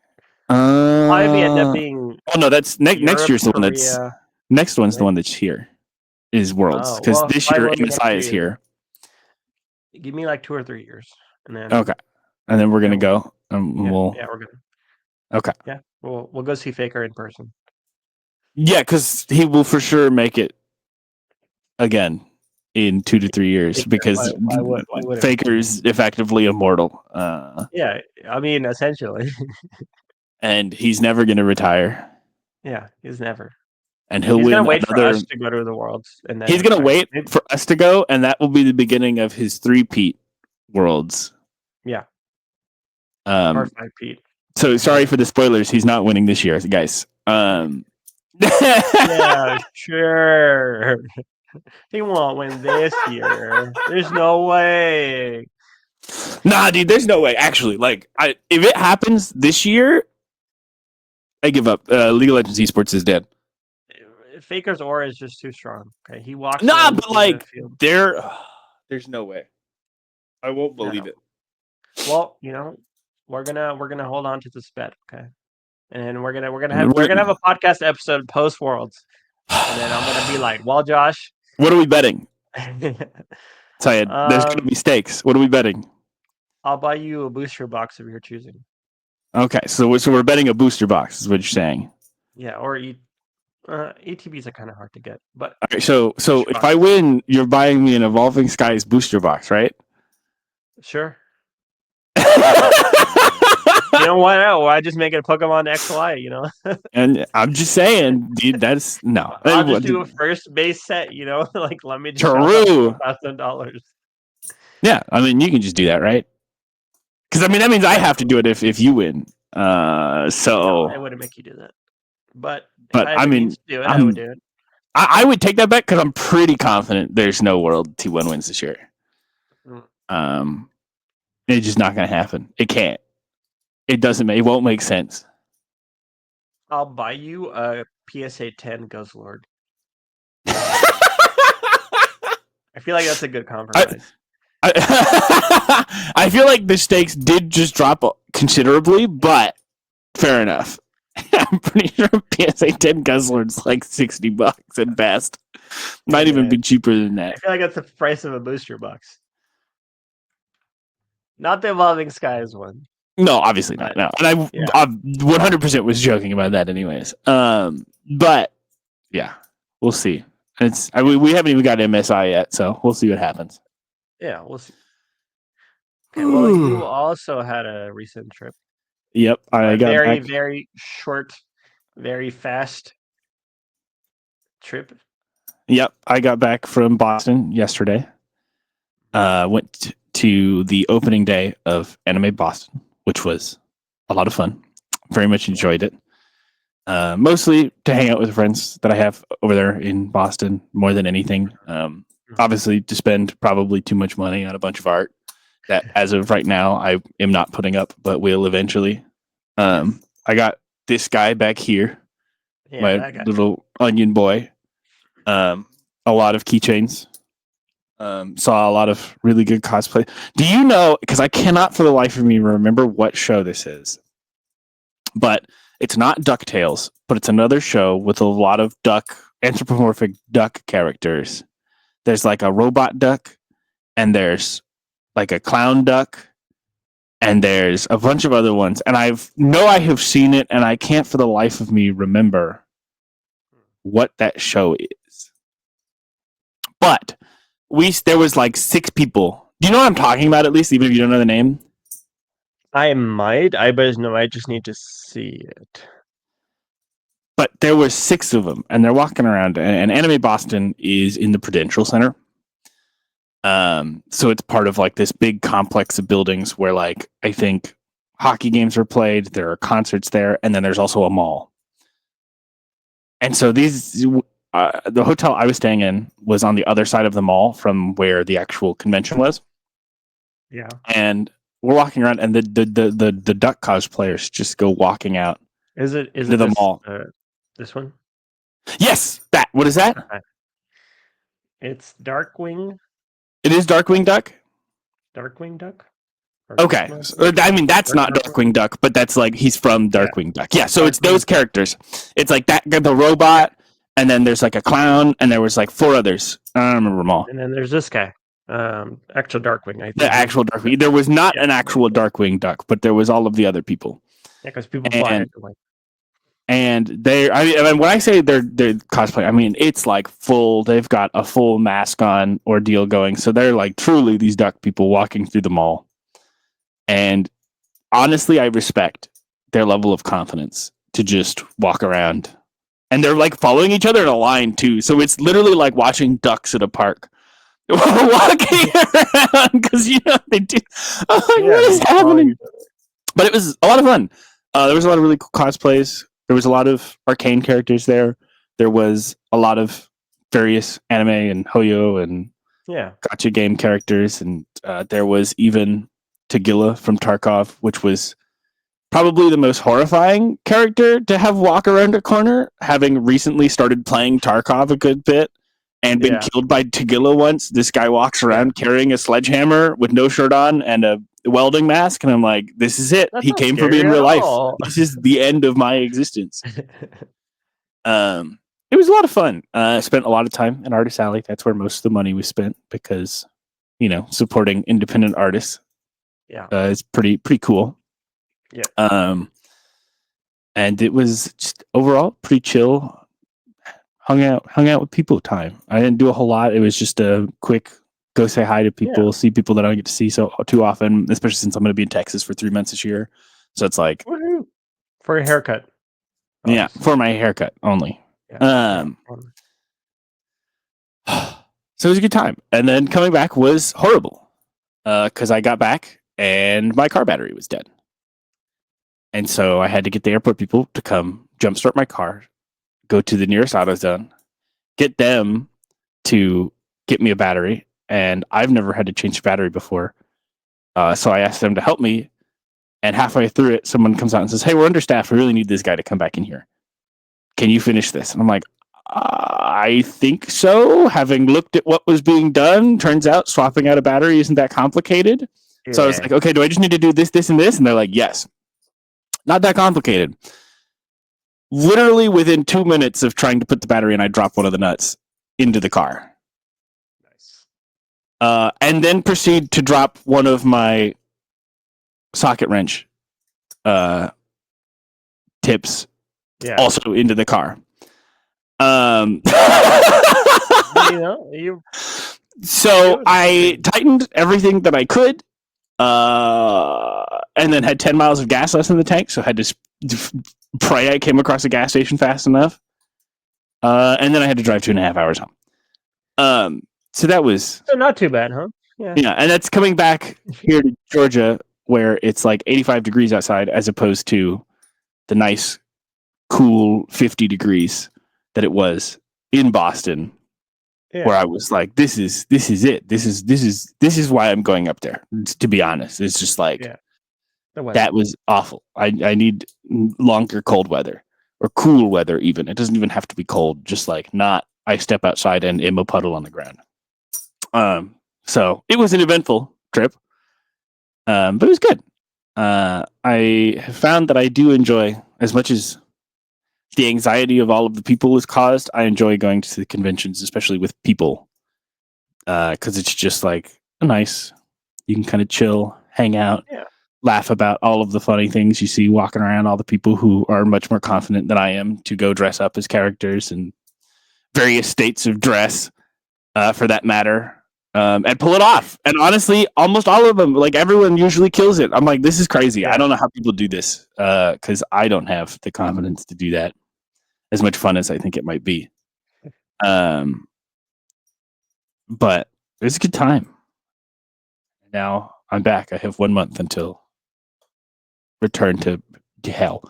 Probably end up being Oh no, that's next Europe, year's the one that's Korea. next one's the Right? one that's here. Is Worlds Oh because well, this probably year will be next MSI year. is here. Give me like 2 or 3 years, and then Okay, and then we're gonna yeah, go. yeah, We'll yeah, we're good. okay. Yeah, we'll go see Faker in person. Yeah, because he will for sure make it again in 2 to 3 years Faker, because why wouldn't? Faker's effectively immortal, Yeah, I mean, essentially, and he's never gonna retire. yeah, he's never. And he'll He's gonna win wait for another. us to go to the Worlds, and then He's gonna retire. wait for us to go, and that will be the beginning of his three-peat Worlds. Yeah, or Um, 5-peat. so sorry for the spoilers. He's not winning this year, guys. Yeah, sure. He won't win this year. There's no way. Nah, dude, there's no way. Actually, like, if it happens this year, I give up. League of Legends Esports is dead. Faker's aura is just too strong. Okay, he walks Nah, around but the like, field. there's no way. I won't believe it. Well, we're gonna hold on to this bet, okay? And we're gonna have a podcast episode post Worlds, and then I'm gonna be like, "Well, Josh, what are we betting?" Syed, there's gonna be stakes. What are we betting? I'll buy you a booster box of your choosing." Okay, so we're betting a booster box, is what you're saying. Yeah, or ATBs are kind of hard to get, but okay, so if I win, you're buying me an Evolving Skies booster box, right? Sure. You know why not? Why just make it a Pokemon XY, And I'm just saying, dude, that's no. I'll just do a first base set, like let me just True. $1,000. Yeah, I mean you can just do that, right? Because I mean that means I have to do it if you win. So I wouldn't make you do that. But I mean, do it, I would do it. I would take that bet because I'm pretty confident there's no World T1 wins this year. It's just not going to happen. It can't. It doesn't. It won't make sense. I'll buy you a PSA 10 Ghost Lord. I feel like that's a good compromise. I feel like the stakes did just drop considerably, but fair enough. I'm pretty sure PSA 10 Guzzlord's like $60 at best. Might even be cheaper than that. I feel like that's the price of a booster box. Not the Evolving Skies one. No, obviously not. No, and I 100% was joking about that, anyways. But yeah, we'll see. We haven't even got MSI yet, so we'll see what happens. Yeah, we'll see. Okay, well, you also had a recent trip. Yep, I got very, back. very short, very fast trip. Yep, I got back from Boston yesterday. Went to the opening day of Anime Boston, which was a lot of fun. Very much enjoyed it. Mostly to hang out with friends that I have over there in Boston more than anything. Obviously, to spend probably too much money on a bunch of art that, as of right now, I am not putting up, but will eventually. I got this guy back here, my little onion boy. A lot of keychains. Saw a lot of really good cosplay. Do you know, because I cannot for the life of me remember what show this is, but it's not DuckTales, but it's another show with a lot of anthropomorphic duck characters. There's like a robot duck, and there's like a clown duck, and there's a bunch of other ones. And I have seen it, and I can't for the life of me remember what that show is. But there was like 6 people. Do you know what I'm talking about, at least, even if you don't know the name? I might. I just need to see it. But there were 6 of them, and they're walking around. And Anime Boston is in the Prudential Center. So it's part of like this big complex of buildings where, like, I think hockey games are played. There are concerts there, and then there's also a mall. And so the hotel I was staying in was on the other side of the mall from where the actual convention was. Yeah. And we're walking around, and the duck cosplayers just go walking out. Is it the mall? This one? Yes, that. What is that? Okay. It's Darkwing. It is Darkwing Duck. Darkwing Duck. Okay, I mean that's not Darkwing Duck, but that's like he's from Darkwing Duck. Yeah, so it's those characters. It's like that the robot, and then there's like a clown, and there was like 4 others. I don't remember them all. And then there's this guy, actual Darkwing. I think The actual Darkwing. There was not an actual Darkwing Duck, but there was all of the other people. Yeah, because people fly. And they, I mean, when I say they're cosplay, I mean it's like full. They've got a full mask on ordeal going, so they're like truly these duck people walking through the mall. And honestly, I respect their level of confidence to just walk around. And they're like following each other in a line too. So it's literally like watching ducks at a park. Walking around because they do. I'm like, what is happening? But it was a lot of fun. There was a lot of really cool cosplays. There was a lot of arcane characters there. There was a lot of various anime and Hoyo and gacha game characters. And there was even Tagilla from Tarkov, which was probably the most horrifying character to have walk around a corner, having recently started playing Tarkov a good bit and been killed by Tagilla once. This guy walks around carrying a sledgehammer with no shirt on and a welding mask, and I'm like, this is it. He came for me in real life. This is the end of my existence. It was a lot of fun. I spent a lot of time in Artist Alley. That's where most of the money was spent because, supporting independent artists is pretty cool. Yeah. And it was just overall pretty chill. Hung out with people time. I didn't do a whole lot. It was just a quick go say hi to people, see people that I don't get to see too often, especially since I'm going to be in Texas for 3 months this year. So it's like for a haircut. Yeah, for my haircut only. Yeah. So it was a good time. And then coming back was horrible because I got back and my car battery was dead. And so I had to get the airport people to come jumpstart my car, go to the nearest AutoZone, get them to get me a battery. And I've never had to change the battery before. So I asked them to help me. And halfway through it, someone comes out and says, hey, we're understaffed. We really need this guy to come back in here. Can you finish this? And I'm like, I think so. Having looked at what was being done, turns out swapping out a battery isn't that complicated. Yeah. So I was like, okay, do I just need to do this, this, and this? And they're like, yes. Not that complicated. Literally within 2 minutes of trying to put the battery in, I dropped one of the nuts into the car. Nice. And then proceed to drop one of my socket wrench tips also into the car. So I tightened everything that I could, and then had 10 miles of gas less in the tank, so I had to pray I came across a gas station fast enough. And then I had to drive 2.5 hours home. So that was not too bad, huh? Yeah, and that's coming back here to Georgia, where it's like 85 degrees outside, as opposed to the nice, cool 50 degrees that it was in Boston, where I was like, "This is it. This is why I'm going up there." To be honest, it's just like that was awful. I need longer cold weather or cool weather. Even it doesn't even have to be cold. Just like not. I step outside and am a puddle on the ground. So it was an eventful trip, but it was good. I have found that I do enjoy, as much as the anxiety of all of the people is caused, I enjoy going to the conventions, especially with people, because it's just like nice. You can kind of chill, hang out, laugh about all of the funny things you see walking around, all the people who are much more confident than I am to go dress up as characters and various states of dress, for that matter. And pull it off. And honestly, almost all of them, like everyone usually kills it. I'm like, this is crazy. I don't know how people do this, because I don't have the confidence to do that, as much fun as I think it might be. But it was a good time. Now I'm back. I have 1 month until return to hell,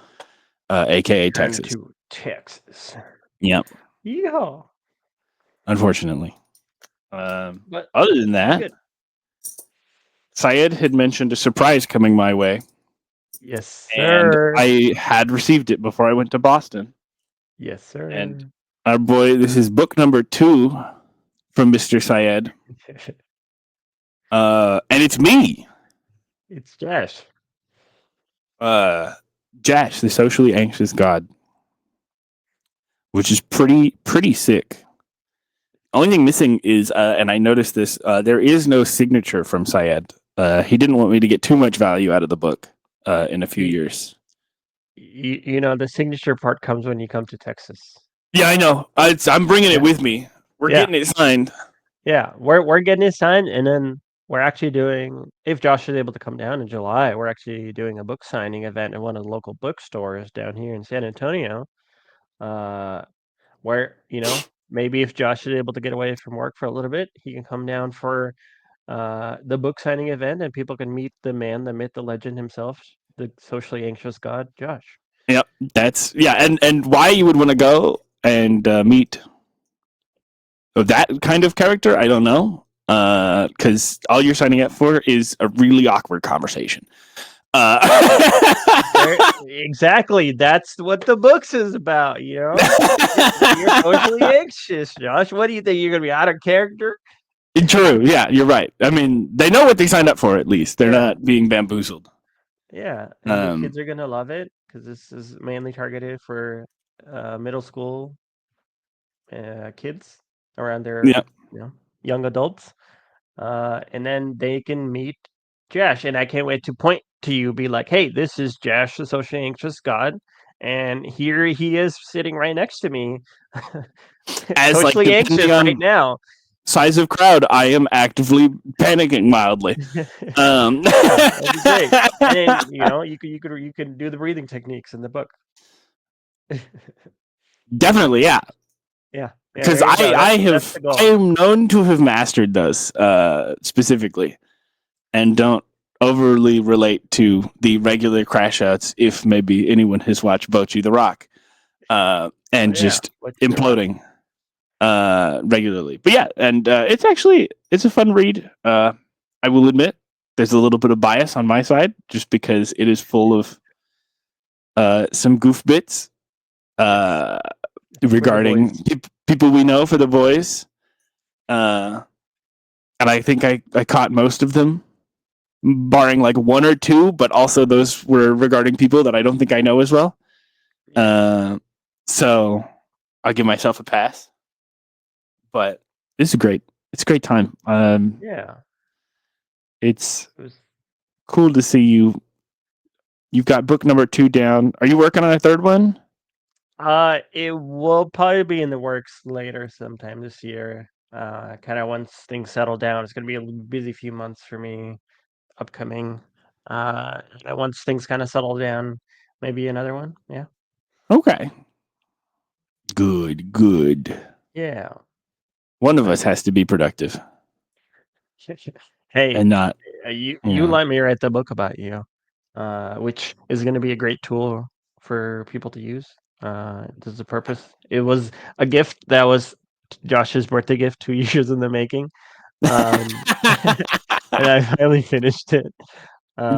aka Texas. To Texas. Yep. Yeah. Unfortunately. But other than that, Syed had mentioned a surprise coming my way. Yes, sir. And I had received it before I went to Boston. Yes, sir. And our boy, this is book number 2 from Mr. Syed. And it's me. It's Jash. Jash, the socially anxious god, which is pretty sick. Only thing missing is, and I noticed this, there is no signature from Syed. He didn't want me to get too much value out of the book in a few years. You know, the signature part comes when you come to Texas. Yeah, I know. I'm bringing it with me. We're getting it signed. Yeah, we're getting it signed, and then we're actually doing. If Josh is able to come down in July, we're actually doing a book signing event at one of the local bookstores down here in San Antonio. Where maybe if Josh is able to get away from work for a little bit, he can come down for the book signing event, and people can meet the man, the myth, the legend himself, the socially anxious god, Josh. Yep, and why you would want to go and meet that kind of character, I don't know, because all you're signing up for is a really awkward conversation. Exactly, that's what the books is about. You're socially anxious, Josh. What do you think? You're gonna be out of character? True. Yeah, you're right. I mean, they know what they signed up for. At least they're not being bamboozled. Yeah, and the kids are gonna love it because this is mainly targeted for middle school kids around their young adults, and then they can meet Jash, and I can't wait to point to you, be like, "Hey, this is Jash, the socially anxious god, and here he is sitting right next to me, as socially anxious right now." Size of crowd, I am actively panicking mildly. That'd be great. And then, you can do the breathing techniques in the book. Definitely, yeah. Yeah. Because I am known to have mastered those specifically, and don't overly relate to the regular crash outs if maybe anyone has watched Bocchi the Rock and just imploding regularly. But yeah, and it's a fun read. I will admit there's a little bit of bias on my side just because it is full of some goof bits regarding people we know for the boys. And I think I caught most of them, barring like one or two, but also those were regarding people that I don't think I know as well. So I'll give myself a pass. But this is great. It's a great time. It's cool to see you. You've got book number 2 down. Are you working on a third one? It will probably be in the works later sometime this year. Kind of once things settle down. It's gonna be a busy few months for me upcoming. Once things kind of settle down, maybe another one. Yeah. Okay. Good. Yeah. One of us has to be productive. Hey, and not you let me write the book about you, which is going to be a great tool for people to use. This is a purpose. It was a gift that was Josh's birthday gift 2 years in the making, and I finally finished it.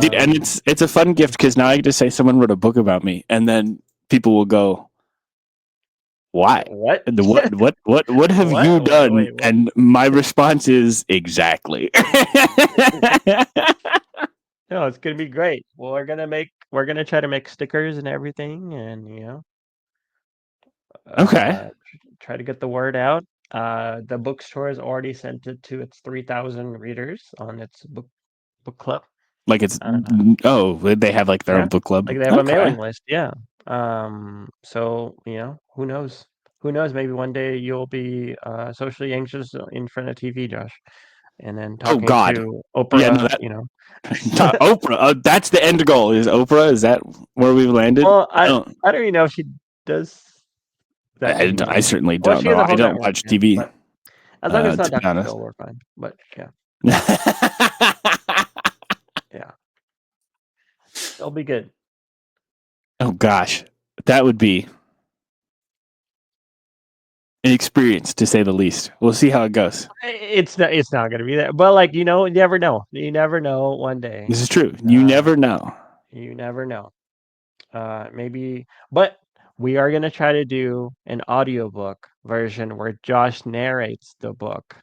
Dude, and it's a fun gift because now I get to say someone wrote a book about me, and then people will go, "Why? What? What have you done?" Wait, and my response is exactly. No, it's gonna be great. Well, we're gonna try to make stickers and everything, and okay, try to get the word out. The bookstore has already sent it to its 3,000 readers on its book club. Like it's they have like their own book club. Like they have a mailing list. Yeah. So who knows? Who knows? Maybe one day you'll be socially anxious in front of TV, Josh, and then talking to Oprah. Yeah, Oprah. That's the end goal. Is Oprah? Is that where we've landed? Well, I don't even know if she does. I certainly don't know. I don't watch TV. As long as it's not Dr. Phil, we're fine. But yeah. Yeah. It'll be good. Oh gosh. That would be an experience to say the least. We'll see how it goes. It's not gonna be that. But you never know. You never know one day. This is true. You never know. You never know. Maybe, but we are gonna try to do an audiobook version where Josh narrates the book.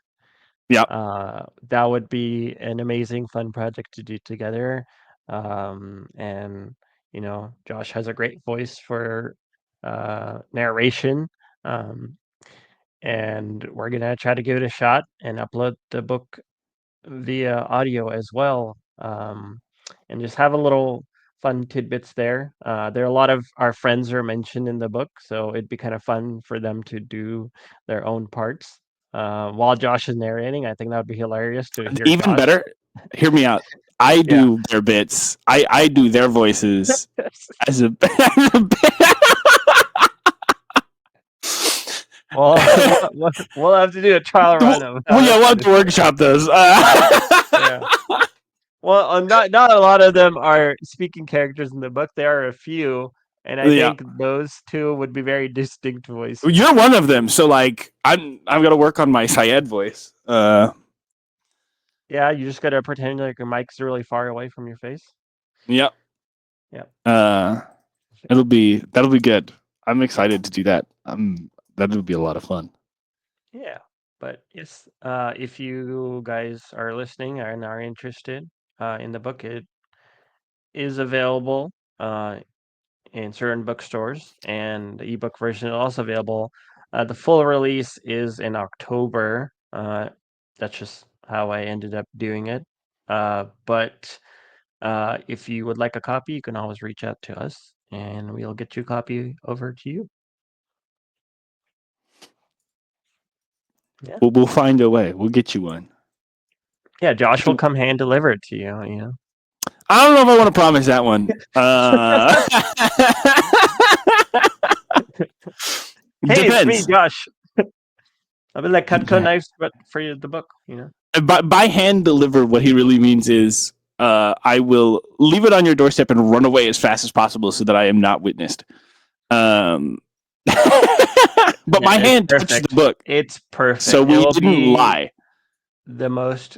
Yeah. That would be an amazing, fun project to do together. And Josh has a great voice for narration. Um, and we're gonna try to give it a shot and upload the book via audio as well, and just have a little fun tidbits there. There are a lot of our friends are mentioned in the book, so it'd be kind of fun for them to do their own parts while Josh is narrating. I think that would be hilarious to hear Even Josh. better, hear me out. I Yeah. do their bits. I do their voices as a, as a bit. Well, we'll have to do a trial run of how Well, yeah, that's we'll have gonna to workshop those. yeah. Well, not a lot of them are speaking characters in the book. There are a few, and I Yeah. think those two would be very distinct voices. You're one of them, so like I'm gonna work on my Syed voice. Yeah, you just gotta pretend like your mic's really far away from your face. Yep. Yeah. That'll be good. I'm excited to do that. That'll be a lot of fun. Yeah. But yes, if you guys are listening and are interested in the book, it is available in certain bookstores, and the ebook version is also available. The full release is in October. That's just how I ended up doing it. But if you would like a copy, you can always reach out to us, and we'll get you a copy over to you. Yeah. We'll find a way. We'll get you one. Yeah, Josh will come hand deliver it to you. I don't know if I want to promise that one. Hey, it's me, Depends. Josh. I'll be like Cutco knives, but for you, the book. By hand deliver, what he really means is I will leave it on your doorstep and run away as fast as possible so that I am not witnessed. But my hand touched the book. It's perfect. So we didn't lie. The most,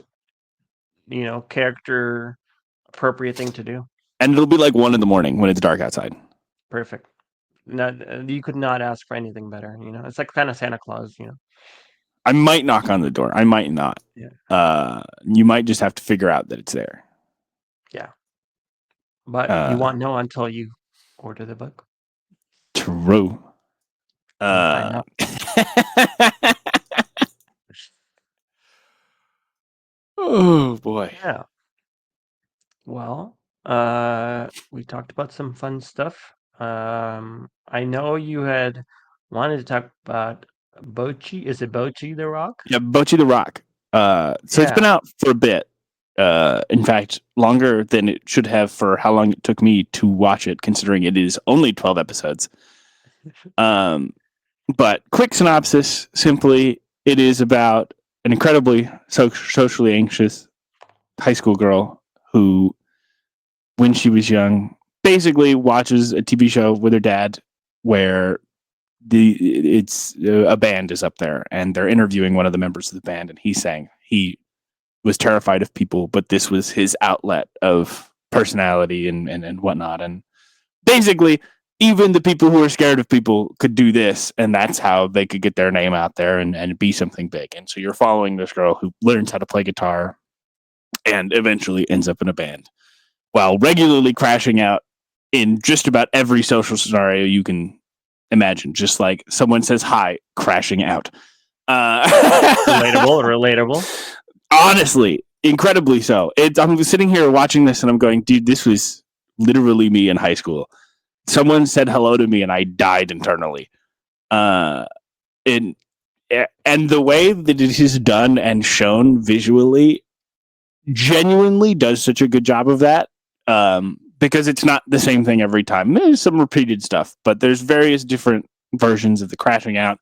character appropriate thing to do. And it'll be like 1 a.m. when it's dark outside. Perfect. You could not ask for anything better. It's like kind of Santa Claus. I might knock on the door. I might not. Yeah. You might just have to figure out that it's there. Yeah. But you won't know until you order the book. True. Oh boy. Yeah. Well, we talked about some fun stuff. I know you had wanted to talk about Bocchi. Is it Bocchi the Rock? Yeah, Bocchi the Rock. So it's been out for a bit. In fact, longer than it should have for how long it took me to watch it, considering it is only 12 episodes. But quick synopsis, simply, it is about an incredibly socially anxious high school girl who, when she was young, basically watches a TV show with her dad where it's a band is up there and they're interviewing one of the members of the band, and he's saying he was terrified of people, but this was his outlet of personality and whatnot. And basically, even the people who are scared of people could do this, and that's how they could get their name out there and be something big. And so you're following this girl who learns how to play guitar and eventually ends up in a band, while regularly crashing out in just about every social scenario you can imagine. Just like someone says hi, crashing out. Relatable. Honestly, incredibly so. I'm sitting here watching this and I'm going, dude, this was literally me in high school. Someone said hello to me and I died internally. And the way that it is done and shown visually genuinely does such a good job of that. Because it's not the same thing every time. There's some repeated stuff, but there's various different versions of the crashing out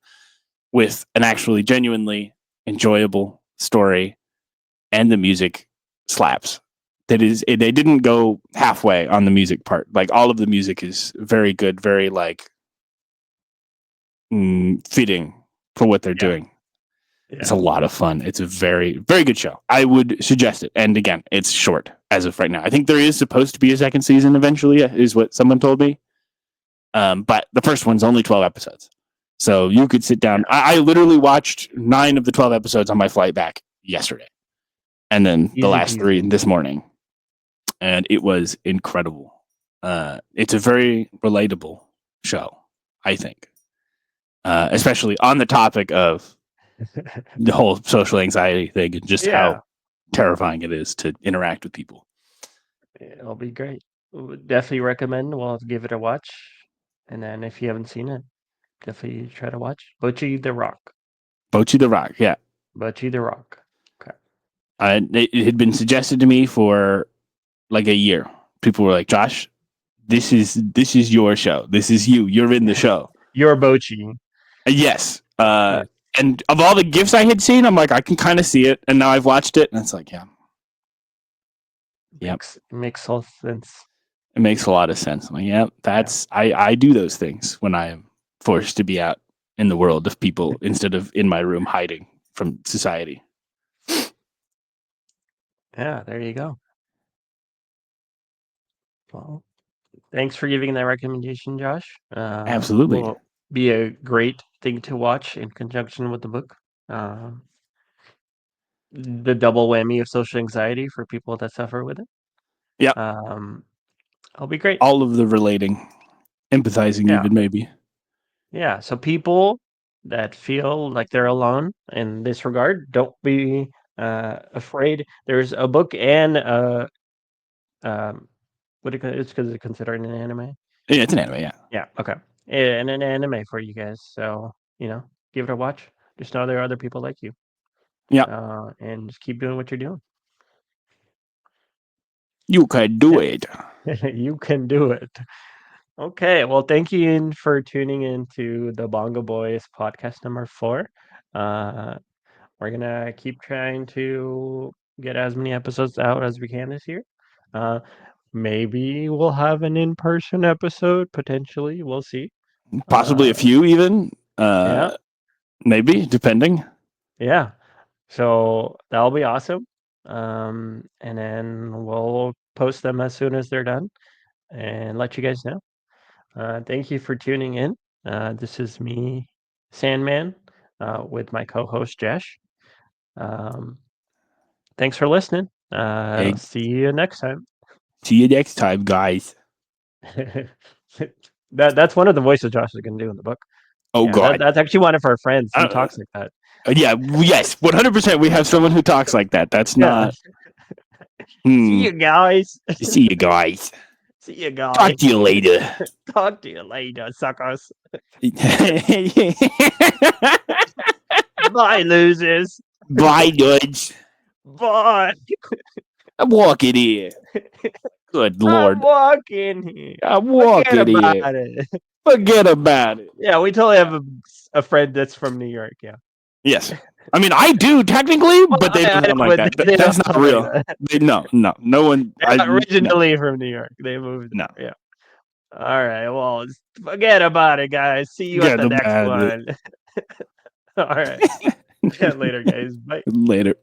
with an actually genuinely enjoyable story, and the music slaps. That is, they didn't go halfway on the music part. Like, all of the music is very good, very like fitting for what they're doing. Yeah. It's a lot of fun. It's a very, very good show. I would suggest it. And again, it's short as of right now. I think there is supposed to be a second season eventually, is what someone told me. But the first one's only 12 episodes. So you could sit down. I literally watched 9 of the 12 episodes on my flight back yesterday, and then the Easy last peasy. 3 this morning, and it was incredible. It's a very relatable show, I think, especially on the topic of the whole social anxiety thing and just how terrifying it is to interact with people. It'll be great. Would definitely recommend. Well, give it a watch, and then if you haven't seen it, definitely try to watch Bocchi the Rock. Bocchi the Rock, yeah. Bocchi the Rock. Okay. It had been suggested to me for like a year. People were like, "Josh, this is your show. This is you. You're in the show. You're Bocchi. Yes." Yes. And of all the gifts I had seen, I'm like, I can kind of see it. And now I've watched it, and it's like, yeah, Makes all sense. it makes a lot of sense. I'm like, yeah, I do those things when I am forced to be out in the world of people instead of in my room hiding from society. Yeah, there you go. Well, thanks for giving that recommendation, Josh. Absolutely. Will be a great thing to watch in conjunction with the book. The double whammy of social anxiety for people that suffer with it. Yeah. It'll be great. All of the relating, empathizing even maybe. Yeah, so people that feel like they're alone in this regard, don't be afraid. There's a book and what do you it's because it's considered an anime. Yeah, it's an anime. Yeah. Yeah. Okay. And an anime for you guys. So give it a watch. Just know there are other people like you. Yeah. And just keep doing what you're doing. You can do it. You can do it. Okay, well, thank you Ian, for tuning in to the Bongo Boys podcast number 4. We're gonna keep trying to get as many episodes out as we can this year. Maybe we'll have an in-person episode, potentially. We'll see. Possibly a few even. Yeah. Maybe, depending. Yeah. So that'll be awesome. And then we'll post them as soon as they're done and let you guys know. Thank you for tuning in. This is me, Sandman, with my co-host Jash. Thanks for listening. See you next time. See you next time, guys. That's one of the voices Josh is going to do in the book. Oh, yeah, God. That's actually one of our friends. He talks like that. Yeah, yes, 100%. We have someone who talks like that. That's not. See you guys. See you guys. See you guys. Talk to you later. Talk to you later, suckers. Bye, losers. Bye, dudes. Bye. I'm walking here. Good Lord. I'm walking here. I'm walking here. Forget about it. Yeah, we totally have a friend that's from New York. Yeah. Yes. I mean, I do technically, but they don't like that. That's not real. No one. Originally from New York. They moved. No. Yeah. All right. Well, forget about it, guys. See you at the next one. All right. Later, guys. Bye. Later.